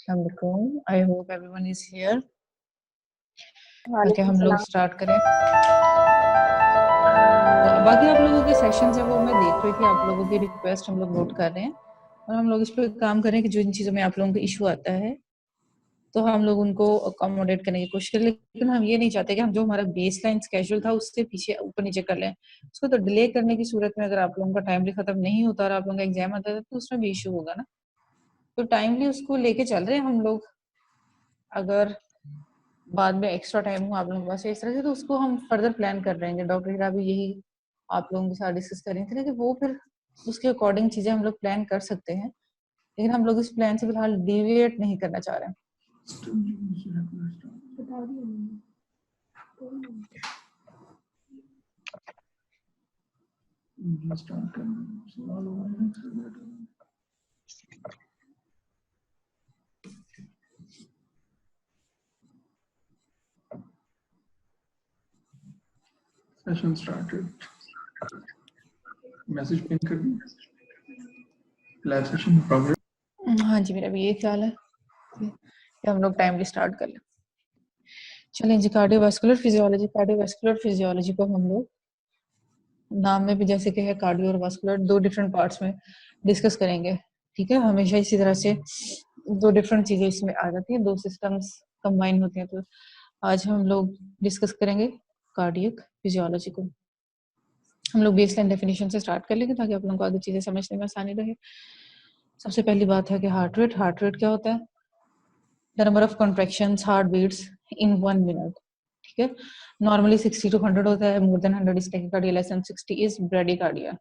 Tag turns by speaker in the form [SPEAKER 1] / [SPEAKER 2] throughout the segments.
[SPEAKER 1] Assalamualaikum. I hope everyone is here. ताकि
[SPEAKER 2] वालेकुम
[SPEAKER 1] हम लोग
[SPEAKER 2] सलाम।
[SPEAKER 1] स्टार्ट करें। बाकी आप लोगों के सेशंस है वो मैं देख रही थी, आप लोगों की रिक्वेस्ट हम लोग नोट कर रहे हैं और हम लोग इस पर काम करें कि जो इन चीज़ों में आप लोगों को इशू आता है तो हम लोग उनको अकोमोडेट करने की कोशिश करें, लेकिन हम ये नहीं चाहते कि हम जो हमारा बेस लाइन स्केड्यूल था उससे पीछे ऊपर नीचे कर लें उसको। तो डिले करने की सूरत में अगर आप लोगों का टाइमली खत्म नहीं होता और आप लोगों का एग्जाम आता है तो उसमें भी इशू होगा ना। तो टाइमली उसको लेके चल रहे हैं हम लोग। अगर बाद में एक्स्ट्रा टाइम हो आप लोगों के पास इस तरह से तो उसको हम फर्दर प्लान कर रहे हैं। डॉक्टर हिरा भी यही आप लोगों के साथ डिस्कस कर रही थी ना कि वो फिर उसके अकॉर्डिंग चीजें हम लोग प्लान कर सकते हैं, लेकिन हम लोग इस प्लान से फिलहाल डिविएट नहीं करना चाह रहे हैं।
[SPEAKER 3] Session started. मैसेज पिन कर दिया। Live session progress.
[SPEAKER 1] हाँ जी, मेरा भी ये ख्याल है कि हम लोग टाइमली स्टार्ट कर लें। चलें जी, कार्डियोवास्कुलर फिजियोलॉजी। कार्डियोवास्कुलर फिजियोलॉजी को हम लोग नाम में भी जैसे कि है कार्डियो और वास्कुलर, दो डिफरेंट पार्ट्स में डिस्कस करेंगे। ठीक है, हमेशा इसी तरह से दो डिफरेंट चीजें इसमें आ जाती हैं, दो सिस्टम्स कंबाइन होते हैं। तो आज हम लोग डिस्कस करेंगे कार्डियक फिजियोलॉजी को। हम लोग बेसलाइन डेफिनेशन से स्टार्ट कर लेंगे ताकि आप लोगों को आगे चीजें समझने में आसानी रहे। सबसे पहली बात है कि हार्ट रेट। हार्ट रेट क्या होता है? The number of contractions heart beats in 1 minute. ठीक है, नॉर्मली 60 to 100 होता है, more than 100 is tachycardia, less than 60 is bradycardia.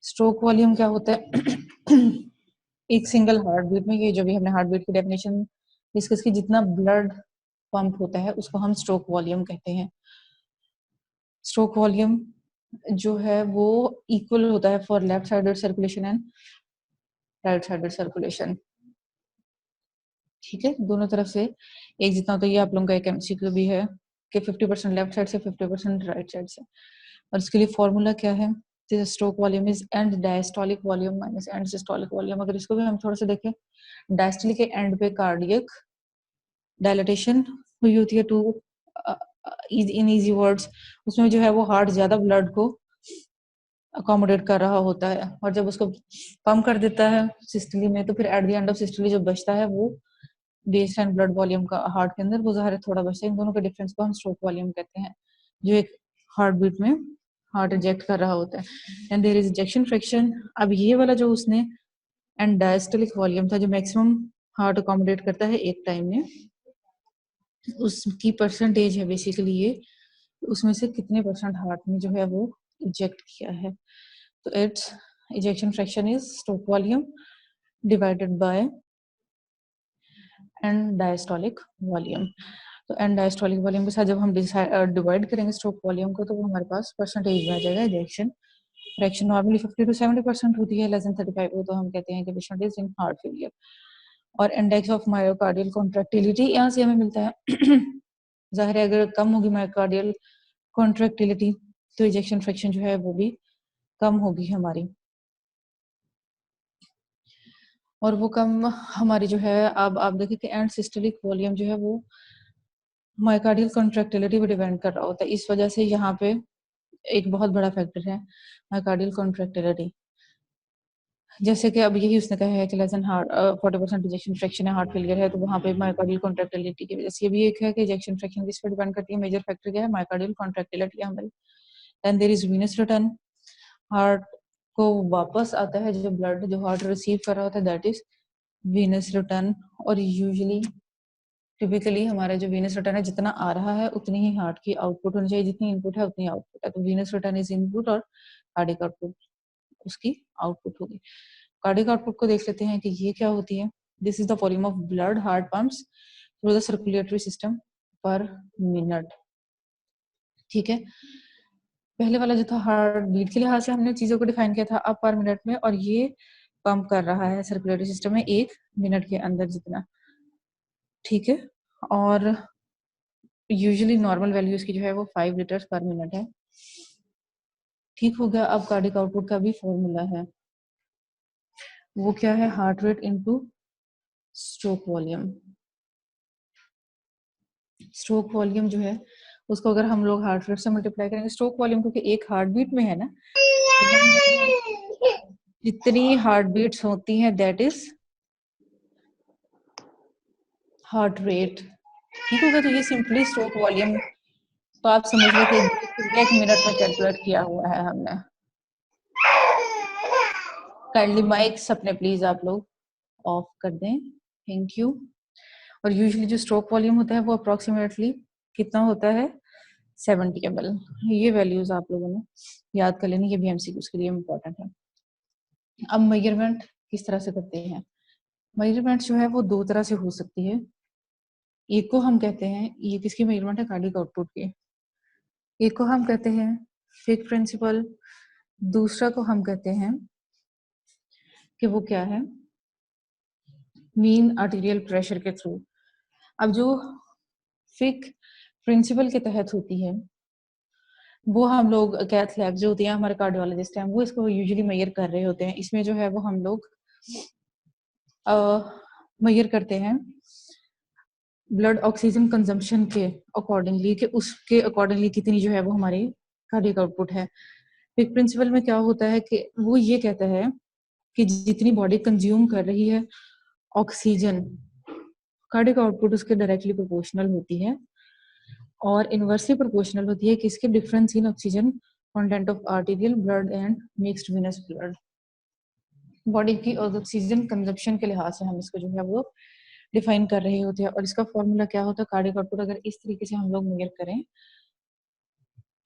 [SPEAKER 1] Stroke volume क्या होता है? एक सिंगल हार्ट बीट में, ये जो भी हमने हार्ट बीट की डेफिनेशन डिस्कस की, जितना ब्लड पंप होता है उसको हम स्ट्रोक वॉल्यूम कहते हैं। स्ट्रोक वॉल्यूम जो है वो इक्वल होता है for left sided circulation and right sided circulation. ठीक है, दोनों तरफ से एक जितना होता है। ये आप लोगों का एक एमसीक्यू भी है कि 50% लेफ्ट साइड से 50% राइट साइड से। और इसके लिए फॉर्मूला क्या है? Stroke volume is and diastolic volume minus and systolic volume. अगर इसको भी हम थोड़ा सा देखें, डायस्टोलिक के एंड पे कार्डियक डायलिटेशन हुई होती है टू इन इजी वर्ड्स, उसमें जो है वो हार्ट ज्यादा ब्लड को अकोमोडेट कर रहा होता है, और जब उसको कम कर देता है सिस्टली में तो फिर at the end of systole जो बचता है वो बेस एंड ब्लड वॉल्यूम का हार्ट के अंदर वो ज़ाहिर थोड़ा बचता है। इन दोनों के डिफरेंस को हम स्ट्रोक वॉल्यूम कहते हैं, जो एक हार्ट बीट में हार्ट इंजेक्ट कर रहा होता है। And there is ejection fraction. अब ये वाला जो उसने एंड डायस्टोलिक वॉल्यूम था जो मैक्सिमम हार्ट अकोमोडेट करता है एक टाइम में, उसकी परसेंटेज है बेसिकली ये, उसमें से कितने परसेंट हार्ट में जो है वो इंजेक्ट किया है। तो it's ejection fraction is stroke volume divided by and diastolic volume. तो एंड डायस्टोलिक वॉल्यूम के साथ जब हम डिवाइड करेंगे स्ट्रोक वॉल्यूम को तो वो हमारे पास परसेंटेज में आ जाएगा। इजेक्शन फ्रैक्शन नॉर्मली 50 to 70% होती है, लेस देन 35 हो तो हम कहते हैं कि patient is in heart failure. और इंडेक्स ऑफ मायोकार्डियल कॉन्ट्रैक्टिलिटी यहाँ से हमें मिलता है। जाहिर है अगर कम होगी मायोकार्डियल कॉन्ट्रैक्टिलिटी तो इजेक्शन फ्रैक्शन जो है वो भी कम होगी हमारी, और वो कम हमारी जो है, अब आप देखिए कि एंड सिस्टोलिक वॉल्यूम जो है वो मायोकार्डियल कॉन्ट्रैक्टिलिटी पे डिपेंड कर रहा होता है। इस वजह से यहाँ पे एक बहुत बड़ा फैक्टर है मायोकार्डियल कॉन्ट्रैक्टिलिटी। जैसे कि अब यही उसने कहा है कि less than heart 40% ejection fraction है, हार्ट फेलियर है, तो वहाँ पे मायोकार्डियल कॉन्ट्रैक्टिलिटी की वजह से। ये भी एक है कि इजेक्शन फ्रैक्शन किस पे डिपेंड करती है, मेजर फैक्टर क्या है? मायोकार्डियल कॉन्ट्रैक्टिलिटी हमारी। Then there is venous return. Heart को वापस आता है जो ब्लड जो हार्ट रिसीव कर रहा होता है, दैट इज वीनस रिटर्न। और यूजुअली टिपिकली हमारा जो वीनस रिटर्न है जितना आ रहा है उतनी ही हार्ट की आउटपुट होनी चाहिए, जितनी इनपुट है उतनी आउटपुट है। तो वीनस रिटर्न इज इनपुट और कार्डिक आउटपुट उसकी आउटपुट होगी। कार्डिक आउटपुट को देख लेते हैं कि ये क्या होती है। This is the volume of blood heart pumps through the circulatory system पर मिनट। ठीक है, पहले वाला जो था हार्ट बीट के लिहाज से हमने चीजों को डिफाइन किया था अब पर मिनट में, और ये पंप कर रहा है सर्कुलेटरी सिस्टम में 1 मिनट के अंदर जितना। ठीक है, और यूजुअली नॉर्मल वैल्यू इसकी जो है वो 5 लीटर्स पर मिनट है। ठीक हो गया। अब कार्डिक आउटपुट का भी फॉर्मूला है, वो क्या है? Heart rate into stroke volume. Stroke volume जो है उसको अगर हम लोग हार्ट रेट से मल्टीप्लाई करेंगे, स्ट्रोक वॉल्यूम क्योंकि एक हार्ट बीट में है ना, जितनी हार्ट बीट्स होती हैं दैट इज हार्ट रेट। ठीक होगा, तो ये सिंपली स्ट्रोक वॉल्यूम तो आप समझ लो कि एक मिनट में कैलकुलेट किया हुआ है हमने। काइंडली माइक्स अपने प्लीज आप लोग ऑफ कर दें, थैंक यू। और यूजुअली जो स्ट्रोक वॉल्यूम होता है वो अप्रोक्सीमेटली कितना होता है, 70 ml। ये वैल्यूज आप लोगों ने याद कर लेनी, ये भी एमसीक्यूज के लिए इम्पोर्टेंट है। अब मेजरमेंट किस तरह से करते हैं? मेजरमेंट जो है वो दो तरह से हो सकती है। एक को हम कहते हैं, ये किसकी मेजरमेंट है, कार्डियक आउटपुट की। एक को हम कहते हैं फिक प्रिंसिपल, दूसरा को हम कहते हैं कि वो क्या है, मीन आर्टीरियल प्रेशर के थ्रू। अब जो फिक प्रिंसिपल के तहत होती है वो हम लोग कैथ लैब जो होती है हमारे कार्डियोलॉजिस्ट हैं वो इसको यूजुअली मेजर कर रहे होते हैं। इसमें जो है वो हम लोग मेजर करते हैं ब्लड ऑक्सीजन कंजम्पशन के अकॉर्डिंगली, कि उसके अकॉर्डिंगली कितनी जो है वो हमारी कार्डियक आउटपुट है। फिक प्रिंसिपल में क्या होता है कि वो ये कहता है कि जितनी बॉडी कंज्यूम कर रही है ऑक्सीजन, कार्डियक आउटपुट उसके डायरेक्टली प्रोपोर्शनल होती है और इनवर्सली प्रोपोर्शनल होती है किसके, difference in oxygen content of arterial blood and mixed venous blood. Body की ऑक्सीजन कंजप्शन के लिहाज से हम इसको जो है वो डिफाइन कर रहे होते हैं। और इसका फॉर्मूला क्या होता है, कार्डियक आउटपुट अगर इस तरीके से हम लोग मेजर करें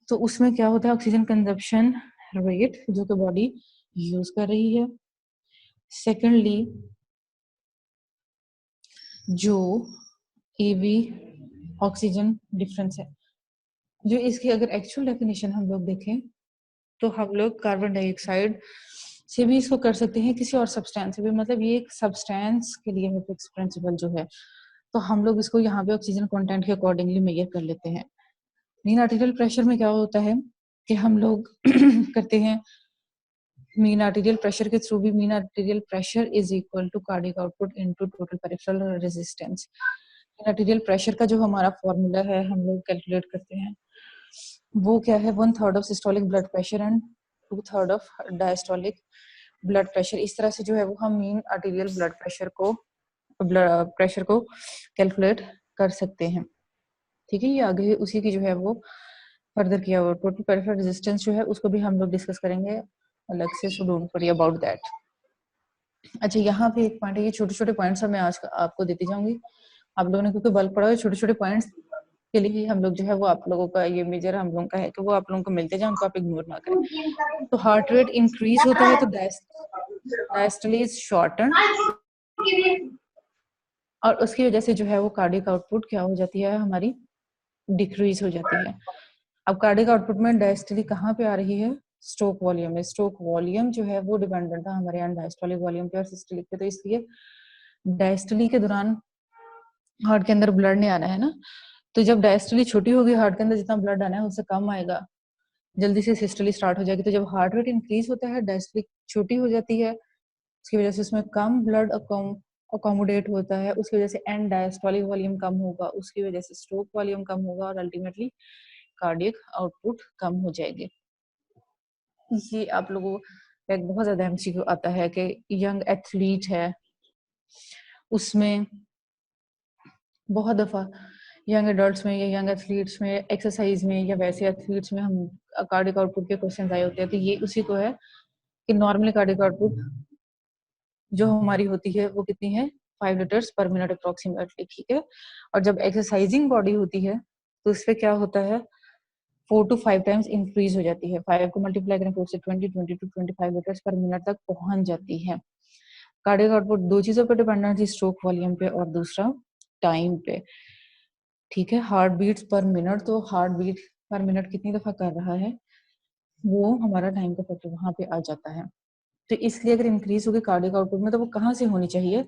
[SPEAKER 1] तो उसमें क्या होता है, ऑक्सीजन कंजप्शन रेट जो कि बॉडी यूज कर रही है, सेकेंडली जो एवी ऑक्सीजन डिफरेंस है। जो इसकी अगर एक्चुअल डेफिनेशन हम लोग देखें तो हम लोग कार्बन डाइऑक्साइड से भी इसको कर सकते हैं, किसी और सब्सटेंस से भी, मतलब ये एक सब्सटेंस के लिए है फिक्स प्रिंसिपल जो है, तो हम लोग इसको यहाँ पे ऑक्सीजन कंटेंट के अकॉर्डिंगली मेजर कर लेते हैं। मीन आर्टीरियल प्रेशर में क्या होता है कि हम लोग करते हैं मीन आर्टीरियल प्रेशर के थ्रू भी, mean arterial pressure is equal to cardiac output into total peripheral resistance. Mean arterial pressure का जो हमारा फॉर्मूला है हम लोग कैलकुलेट करते हैं वो क्या है, 1/3 of systolic blood pressure and 2/3 of diastolic blood pressure. इस तरह से जो है वो हम मीन आर्टीरियल ब्लड प्रेशर को कैलकुलेट कर सकते हैं। ठीक है, ये आगे उसी की जो है वो फर्दर किया हुआ टोटल पेरिफेरल रेजिस्टेंस जो है उसको भी हम लोग डिस्कस करेंगे अलग से, so don't worry about that. अच्छा, यहाँ पे एक पॉइंट है, ये छोटे छोटे पॉइंट्स मैं आज आपको देती जाऊंगी। आप लोगों ने क्योंकि बल्क पड़ा है छोटे छोटे पॉइंट्स के लिए हम लोग जो है वो आप लोगों का ये मेजर हम लोगों का है कि वो आप लोगों को मिलते जाए, उनको आप इग्नोर ना करें। तो हार्ट रेट इंक्रीज होता है तो डायस्टोली इज शॉर्टन और उसकी वजह से जो है वो कार्डियक आउटपुट क्या हो जाती है हमारी, डिक्रीज हो जाती है। अब कार्डियक आउटपुट में डायस्टोली कहाँ पे आ रही है, स्ट्रोक वॉल्यूम में। स्ट्रोक वॉल्यूम जो है वो डिपेंडेंट है हमारे यहाँ डायस्टोलिक वॉल्यूम पे और सिस्टोलिक पे, तो इसलिए डायस्टोली के दौरान हार्ट के अंदर ब्लड नहीं आना है ना, तो जब डायस्टोली छोटी होगी हार्ट के अंदर जितना ब्लड आना है उससे कम आएगा, जल्दी से सिस्टोली स्टार्ट हो जाएगी। तो जब हार्ट रेट इंक्रीज होता है डायस्टोली छोटी हो जाती है, उसकी वजह से उसमें कम ब्लड अकोमोडेट होता है, उसकी वजह से एंड डायस्टोलिक वॉल्यूम कम होगा, उसकी वजह से स्ट्रोक वॉल्यूम कम होगा और अल्टीमेटली कार्डियक आउटपुट कम हो जाएगी। ये आप लोगों को एक बहुत ज्यादा एमसीक्यू आता है कि यंग एथलीट है, उसमें बहुत दफा यंग एडल्ट्स में या यंग एथलीट्स में एक्सरसाइज में या वैसे एथलीट्स में हम कार्डियक आउटपुट के क्वेश्चन आए होते हैं, तो ये उसी को है कि नॉर्मली कार्डियक आउटपुट जो हमारी होती है वो कितनी है, 5 लीटर्स पर मिनट अप्रोक्सीमेटली। ठीक है, और जब एक्सरसाइजिंग बॉडी होती है तो उसपे क्या होता है, 4 to 5 टाइम्स इंक्रीज हो जाती है, 5 को मल्टीप्लाई करें 4 से 20 to 25 लीटर्स पर मिनट तक पहुंच जाती है। कार्डियक आउटपुट दो चीजों पर डिपेंडेंट है, स्ट्रोक वॉल्यूम पे और दूसरा टाइम पे। ठीक है, हार्ट बीट्स पर मिनट, तो हार्ट बीट पर मिनट कितनी दफा कर रहा है वो हमारा टाइम का फैक्टर वहां पे आ जाता है। तो इसलिए अगर इंक्रीज होगी कार्डियक आउटपुट में तो वो कहाँ से होनी चाहिए,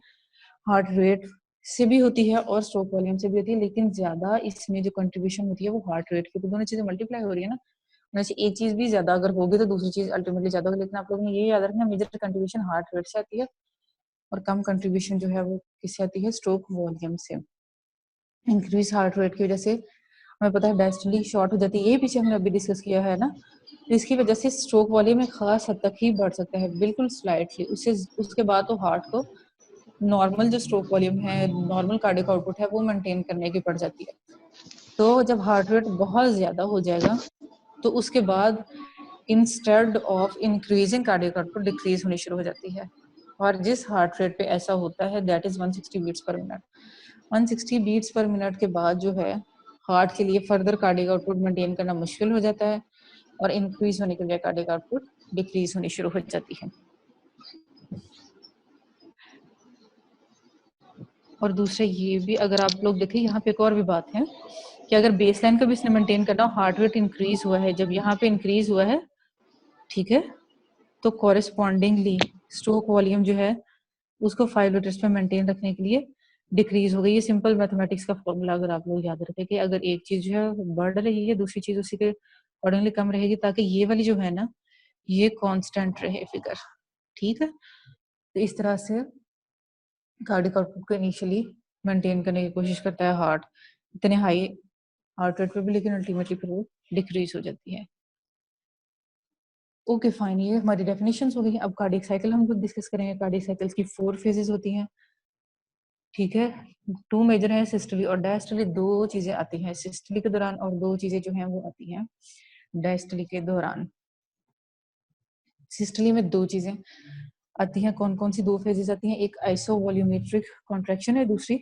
[SPEAKER 1] हार्ट रेट से भी होती है और स्ट्रोक वॉल्यूम से भी होती है, लेकिन ज्यादा इसमें जो कंट्रीब्यूशन होती है वो हार्ट रेट की, तो दोनों चीजें मल्टीप्लाई हो रही है ना, उनमें से एक चीज भी ज्यादा अगर होगी तो दूसरी चीज अल्टीमेटली ज्यादा होगी। लेकिन आप लोगों ने ये याद रखना मेजर कंट्रीब्यूशन हार्ट रेट से आती है और कम कंट्रीब्यूशन जो है वो किससे आती है, स्ट्रोक वॉल्यूम से। इंक्रीज हार्ट रेट की वजह से हमें पता है डायस्टोली शॉर्ट हो जाती है, ये पीछे हमने अभी डिस्कस किया है ना, तो इसकी वजह से स्ट्रोक वॉल्यूम में खास हद तक ही बढ़ सकता है, बिल्कुल स्लाइटली। उसके बाद तो हार्ट को नॉर्मल जो स्ट्रोक वॉल्यूम है, नॉर्मल कार्डियक आउटपुट है, वो मेंटेन करने की पड़ जाती है। तो जब हार्ट रेट बहुत ज्यादा हो जाएगा तो उसके बाद instead of increasing cardiac output decrease होनी शुरू हो जाती है। और जिस हार्ट रेट पे ऐसा होता है that is 160 beats per minute. 160 beats per minute के बाद जो है हार्ट के लिए फर्दर कार्डियक आउटपुट मेंटेन करना मुश्किल हो जाता है और इंक्रीज होने के लिए कार्डियक आउटपुट डिक्रीज होनी शुरू हो जाती है। और दूसरा ये भी अगर आप लोग देखें, यहाँ पे एक और भी बात है कि अगर बेसलाइन का भी इसने मेंटेन करना, हार्ट रेट इंक्रीज हुआ है, जब यहाँ पे इंक्रीज हुआ है, ठीक है, तो कॉरेस्पॉन्डिंगली स्ट्रोक वॉल्यूम जो है उसको 5 लीटर्स पे मेंटेन रखने के लिए डिक्रीज हो गई। ये सिंपल मैथमेटिक्स का फॉर्मूला अगर आप लोग याद रखें कि अगर एक चीज जो है बढ़ रही है, दूसरी चीज उसी के अकॉर्डिंगली कम रहेगी, ताकि ये वाली जो है ना ये कांस्टेंट रहे फिगर, ठीक है। तो इस तरह से कार्डियक आउटपुट को इनिशियली मेंटेन करने की कोशिश करता है हार्ट, इतने हाई हार्ट रेट पे भी, लेकिन अल्टीमेटली फिर वो डिक्रीज हो जाती है। ओके फाइन, ये हमारी डेफिनेशंस हो गई। अब कार्डियक साइकिल हम लोग डिस्कस करेंगे। कार्डियक साइकिल्स की 4 फेजेस होती हैं, ठीक है। 2 मेजर है, सिस्टोली और डायस्टोली। 2 चीजें आती हैं सिस्टोली के दौरान और 2 चीजें जो हैं वो आती हैं डायस्टोली के दौरान। सिस्टोली में 2 चीजें आती हैं, कौन कौन सी 2 फेजेस आती हैं, एक आइसोवॉल्यूमेट्रिक कॉन्ट्रैक्शन है, दूसरी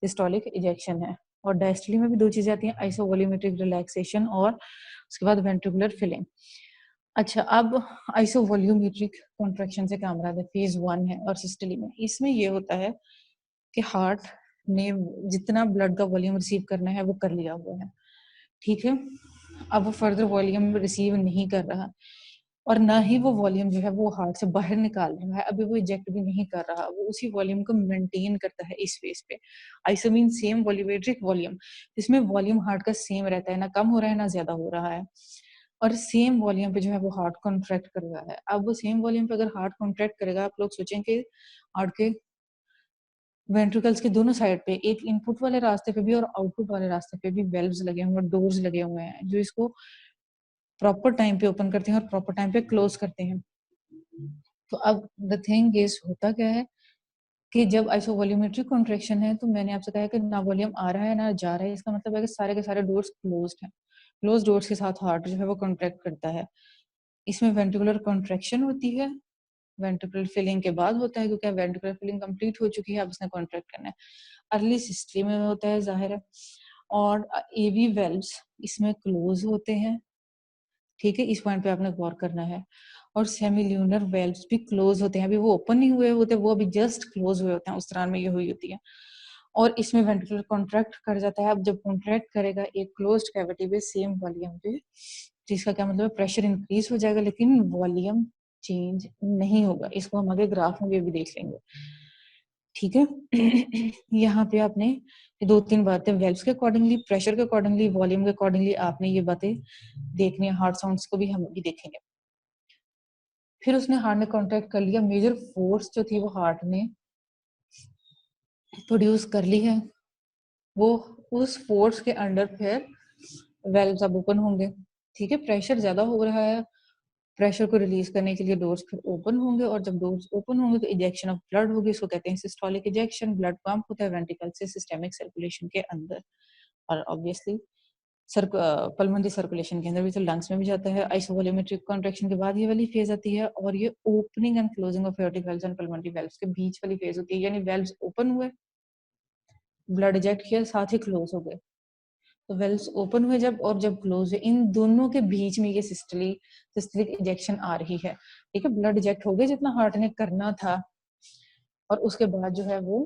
[SPEAKER 1] सिस्टोलिक इजेक्शन है। और डायस्टोली में भी 2 चीजें आती हैं, आइसोवॉल्यूमेट्रिक रिलैक्सेशन और उसके बाद वेंट्रिकुलर फिलिंग। अच्छा, अब आइसोवॉल्यूमेट्रिक कॉन्ट्रैक्शन से क्या मुराद है, फेज 1 है। और सिस्टोली में इसमें ये होता है कि हार्ट ने जितना ब्लड का वॉल्यूम रिसीव करना है वो कर लिया हुआ है, ठीक है। अब वो फर्दर वॉल्यूम रिसीव नहीं कर रहा और ना ही वो वॉल्यूम जो है वो हार्ट से बाहर निकाल रहा है, अभी वो इजेक्ट भी नहीं कर रहा, वो उसी वॉल्यूम को मेंटेन करता है इस फेज पे। Iso mean same volumetric volume, इसमें वॉल्यूम हार्ट का सेम रहता है, ना कम हो रहा है ना ज्यादा हो रहा है, और सेम वॉल्यूम पे जो है वो हार्ट कॉन्ट्रैक्ट कर रहा है। अब वो सेम वॉल्यूम पे अगर हार्ट कॉन्ट्रैक्ट करेगा, आप लोग सोचें कि हार्ट के वेंट्रिकल्स के दोनों साइड पे, एक इनपुट वाले रास्ते पे भी और आउटपुट वाले रास्ते पे भी वेल्व्स लगे हुए हैं, डोर्स लगे हुए हैं, जो इसको प्रॉपर टाइम पे ओपन करते हैं और प्रॉपर टाइम पे क्लोज करते हैं। तो अब द थिंग इज, होता क्या है कि जब आइसोवॉल्यूमेट्रिक कॉन्ट्रैक्शन है तो मैंने आपसे कहा कि ना वॉल्यूम आ रहा है ना जा रहा है, इसका मतलब है कि सारे के सारे डोर्स क्लोज्ड हैं। क्लोज डोर्स के साथ हार्ट जो है वो कॉन्ट्रैक्ट करता है। इसमें वेंट्रिकुलर कॉन्ट्रैक्शन होती है, वेंट्रिकुलर फिलिंग के बाद होता है, क्योंकि वेंट्रिकुलर फिलिंग कंप्लीट हो चुकी है, अब उसने कॉन्ट्रैक्ट करना है। अर्ली सिस्टली में होता है, जाहिर है। और एवी वेल्व्स इसमें क्लोज होते हैं, ठीक है, इस पॉइंट पे आपने गौर करना है। और सेमिल्यूनर वेल्व्स भी क्लोज होते हैं, अभी वो ओपन नहीं हुए होते, वो अभी जस्ट क्लोज हुए होते हैं, उस दौरान में ये हुई होती है। और इसमें वेंट्रिकुलर कॉन्ट्रैक्ट कर जाता है। अब जब कॉन्ट्रैक्ट करेगा एक क्लोज्ड कैविटी पे सेम वॉल्यूम पे, जिसका क्या मतलब है, प्रेशर इंक्रीज हो जाएगा लेकिन वॉल्यूम चेंज नहीं होगा। इसको हम आगे ग्राफ में भी देख लेंगे, ठीक है। यहाँ पे आपने 2-3 बातें वेल्व्स के अकॉर्डिंगली, प्रेशर के अकॉर्डिंगली, वॉल्यूम के अकॉर्डिंगली आपने ये बातें देखनी है। हार्ट साउंड्स को भी हम अभी देखेंगे। फिर उसने हार्ट ने कॉन्ट्रैक्ट कर लिया, मेजर फोर्स जो थी वो हार्ट ने प्रोड्यूस कर ली है, वो उस फोर्स के अंडर फिर वेल्व्स अब ओपन होंगे, ठीक है। प्रेशर ज्यादा हो रहा है, प्रेशर को रिलीज करने के लिए डोर्स फिर ओपन होंगे, और जब डोर्स ओपन होंगे तो इजेक्शन ऑफ ब्लड होगी, इसको कहते हैं सिस्टोलिक इजेक्शन। ब्लड पंप होता है वेंट्रिकल से सिस्टेमिक सर्कुलेशन के अंदर, और ऑब्वियसली पल्मोनरी सर्कुलेशन के अंदर भी, तो लंग्स में भी जाता है। आइसोवॉल्यूमेट्रिक कॉन्ट्रैक्शन के बाद ये वाली फेज आती है, और ये opening and closing of aortic valves and pulmonary valves के बीच वाली फेज होती है, यानी वेल्व्स ओपन हुए, ब्लड इजेक्ट किया, साथ ही क्लोज हो गए। तो वेल्व्स ओपन हुए जब, और जब क्लोज हुए, इन दोनों के बीच में ये सिस्टोलिक इंजेक्शन आ रही है, ठीक है। ब्लड इजेक्ट हो गया जितना हार्ट ने करना था, और उसके बाद जो है वो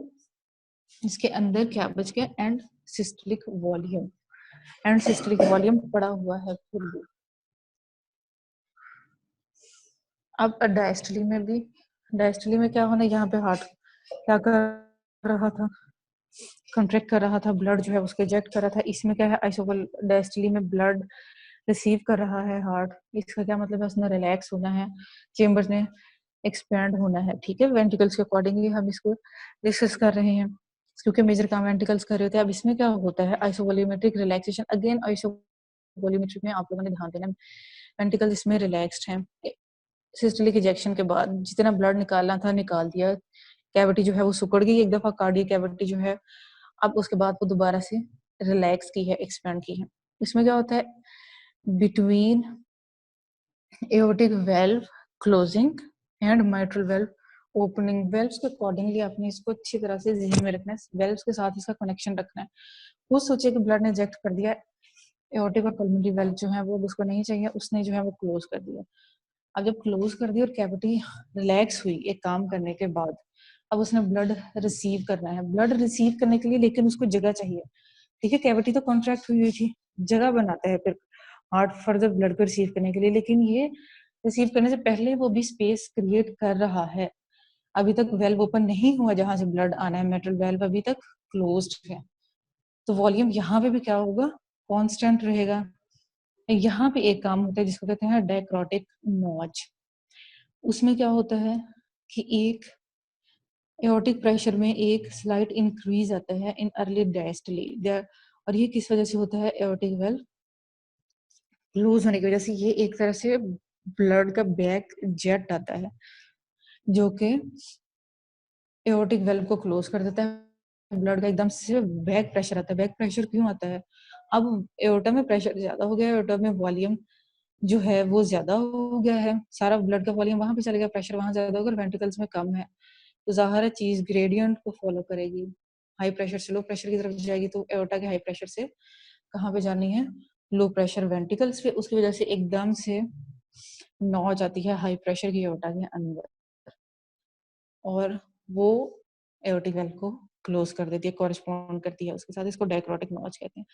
[SPEAKER 1] इसके अंदर क्या बच गया, and systolic volume, and systolic volume पड़ा हुआ है फिर भी। अब डायस्टोली में भी, डायस्टोली में क्या होना, यहाँ पे हार्ट क्या कर रहा था, कॉन्ट्रैक्ट कर रहा था, ब्लड जो है उसको इजेक्ट कर रहा था। इसमें क्या है, आइसोवल डायस्टोली में ब्लड रिसीव कर रहा है हार्ट, इसका क्या मतलब है, उसने रिलैक्स होना है, चेम्बर्स ने एक्सपैंड होना है, ठीक है। वेंट्रिकल्स के अकॉर्डिंगली हम इसको डिस्कस कर रहे हैं, क्योंकि मेजर काम वेंट्रिकल्स कर रहे होते हैं। अब इसमें क्या होता है, आइसोवॉल्यूमेट्रिक रिलैक्सेशन। अगेन आइसोवॉल्यूमेट्रिक में आप लोगों ने ध्यान देना, वेंट्रिकल्स इसमें रिलैक्स्ड हैं। सिस्टोलिक इजेक्शन के बाद जितना ब्लड निकालना था निकाल दिया, कैविटी जो है वो सिकुड़ गई एक दफा, कार्डियक कैविटी जो है, अब उसके बाद वो दोबारा से रिलैक्स की है, एक्सपैंड की है। इसमें क्या होता है, between aortic valve closing and mitral valve opening, valves के अकॉर्डिंगली आपने इसको अच्छी तरह से ज़हन में रखना है, वेल्व्स के साथ इसका कनेक्शन रखना है। वो सोचिए कि ब्लड ने इंजेक्ट कर दिया, एओर्टिक और पल्मोनरी वेल्व जो है वो उसको नहीं चाहिए, उसने जो है वो क्लोज कर दिया। अब जब क्लोज कर दी और कैविटी रिलैक्स हुई एक काम करने के बाद, अब उसने ब्लड रिसीव करना है। ब्लड रिसीव करने के लिए लेकिन उसको जगह चाहिए, ठीक है। कैविटी तो कॉन्ट्रैक्ट हुई हुई थी, जगह बनाता है फिर हार्ट फर्दर ब्लड को रिसीव करने के लिए, लेकिन ये रिसीव करने से पहले वो भी स्पेस क्रिएट कर रहा है। अभी तक वेल्व ओपन नहीं हुआ जहां से ब्लड आना है, मेटल वेल्व अभी तक क्लोज्ड है, तो वॉल्यूम यहाँ पे भी क्या होगा, कांस्टेंट रहेगा। यहाँ पे एक काम होता है जिसको कहते हैं डायक्रोटिक नॉच। उसमें क्या होता है कि एक एओर्टिक प्रेशर में एक स्लाइट इंक्रीज आता है इन अर्ली डायस्टोली, और ये किस वजह से होता है, एओर्टिक वेल्व क्लोज होने की वजह से। ये एक तरह से ब्लड का बैक जेट आता है जो कि एओर्टिक वेल्व को क्लोज कर देता है। ब्लड का एकदम से बैक प्रेशर आता है। बैक प्रेशर क्यों आता है, अब एओर्टा में प्रेशर ज्यादा हो गया, एओर्टा में वॉल्यूम जो है वो ज्यादा हो गया है, सारा ब्लड का वॉल्यूम वहां पे चले गया, प्रेशर वहां ज्यादा होगा, वेंट्रिकल्स में कम है, तो जाहिर है चीज ग्रेडियंट को फॉलो करेगी, हाई प्रेशर से लो प्रेशर की तरफ जाएगी। तो एओर्टा के हाई प्रेशर से कहाँ पे जानी है, लो प्रेशर वेंट्रिकल्स पे, उसकी वजह से एकदम से नॉच आती है हाई प्रेशर की एओर्टा के अंदर, और वो एओर्टिक वेल्व को क्लोज कर देती है, कॉरेस्पॉन्ड करती है उसके साथ। इसको डायक्रोटिक नॉच कहते हैं।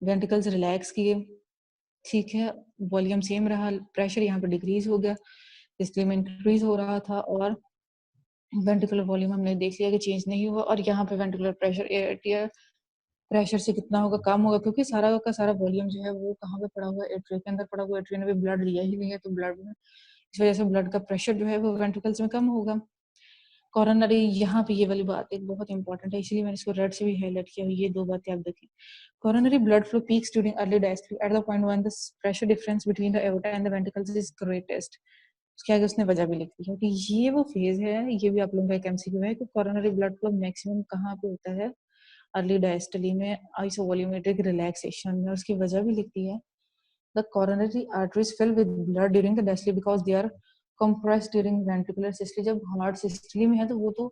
[SPEAKER 1] वेंट्रिकल्स रिलैक्स किए, ठीक है, वॉल्यूम सेम रहा, प्रेशर यहाँ पे डिक्रीज हो गया, इसलिए में इंक्रीज हो रहा था, और वेंट्रिकुलर वॉल्यूम हमने देख लिया कि चेंज नहीं हुआ, और यहाँ पे वेंट्रिकुलर प्रेशर एट्रियल प्रेशर से कितना होगा, कम होगा, क्योंकि सारा का सारा वॉल्यूम जो है वो कहाँ पे पड़ा हुआ है, एट्रिया के अंदर पड़ा हुआ है। एट्रिया ने भी ब्लड लिया ही नहीं है, तो ब्लड में इस वजह से ब्लड का प्रेशर जो है वो वेंट्रिकल्स में कम होगा। कोरोनरी, यहाँ पे ये वाली बात एक बहुत इंपॉर्टेंट है, इसलिए मैंने इसको रेड से भी हाईलाइट किया, ये दो बातें आप देखें। Coronary blood flow peaks during early diastole at the point when the pressure difference between the aorta and the ventricles is greatest. उसके आगे उसने वजह भी लिख दी है कि ये वो फेज है, ये भी आप लोगों का एक एमसीक्यू है कि कोरोनरी ब्लड फ्लो मैक्सिमम कहाँ पे होता है, अर्ली डायस्टली में, आइसोवॉल्यूमेट्रिक रिलैक्सेशन में। उसकी वजह भी लिखती है, the coronary arteries fill with blood during the diastole because they are compressed during ventricular systole। जब हार्ट सिस्टली में है तो वो तो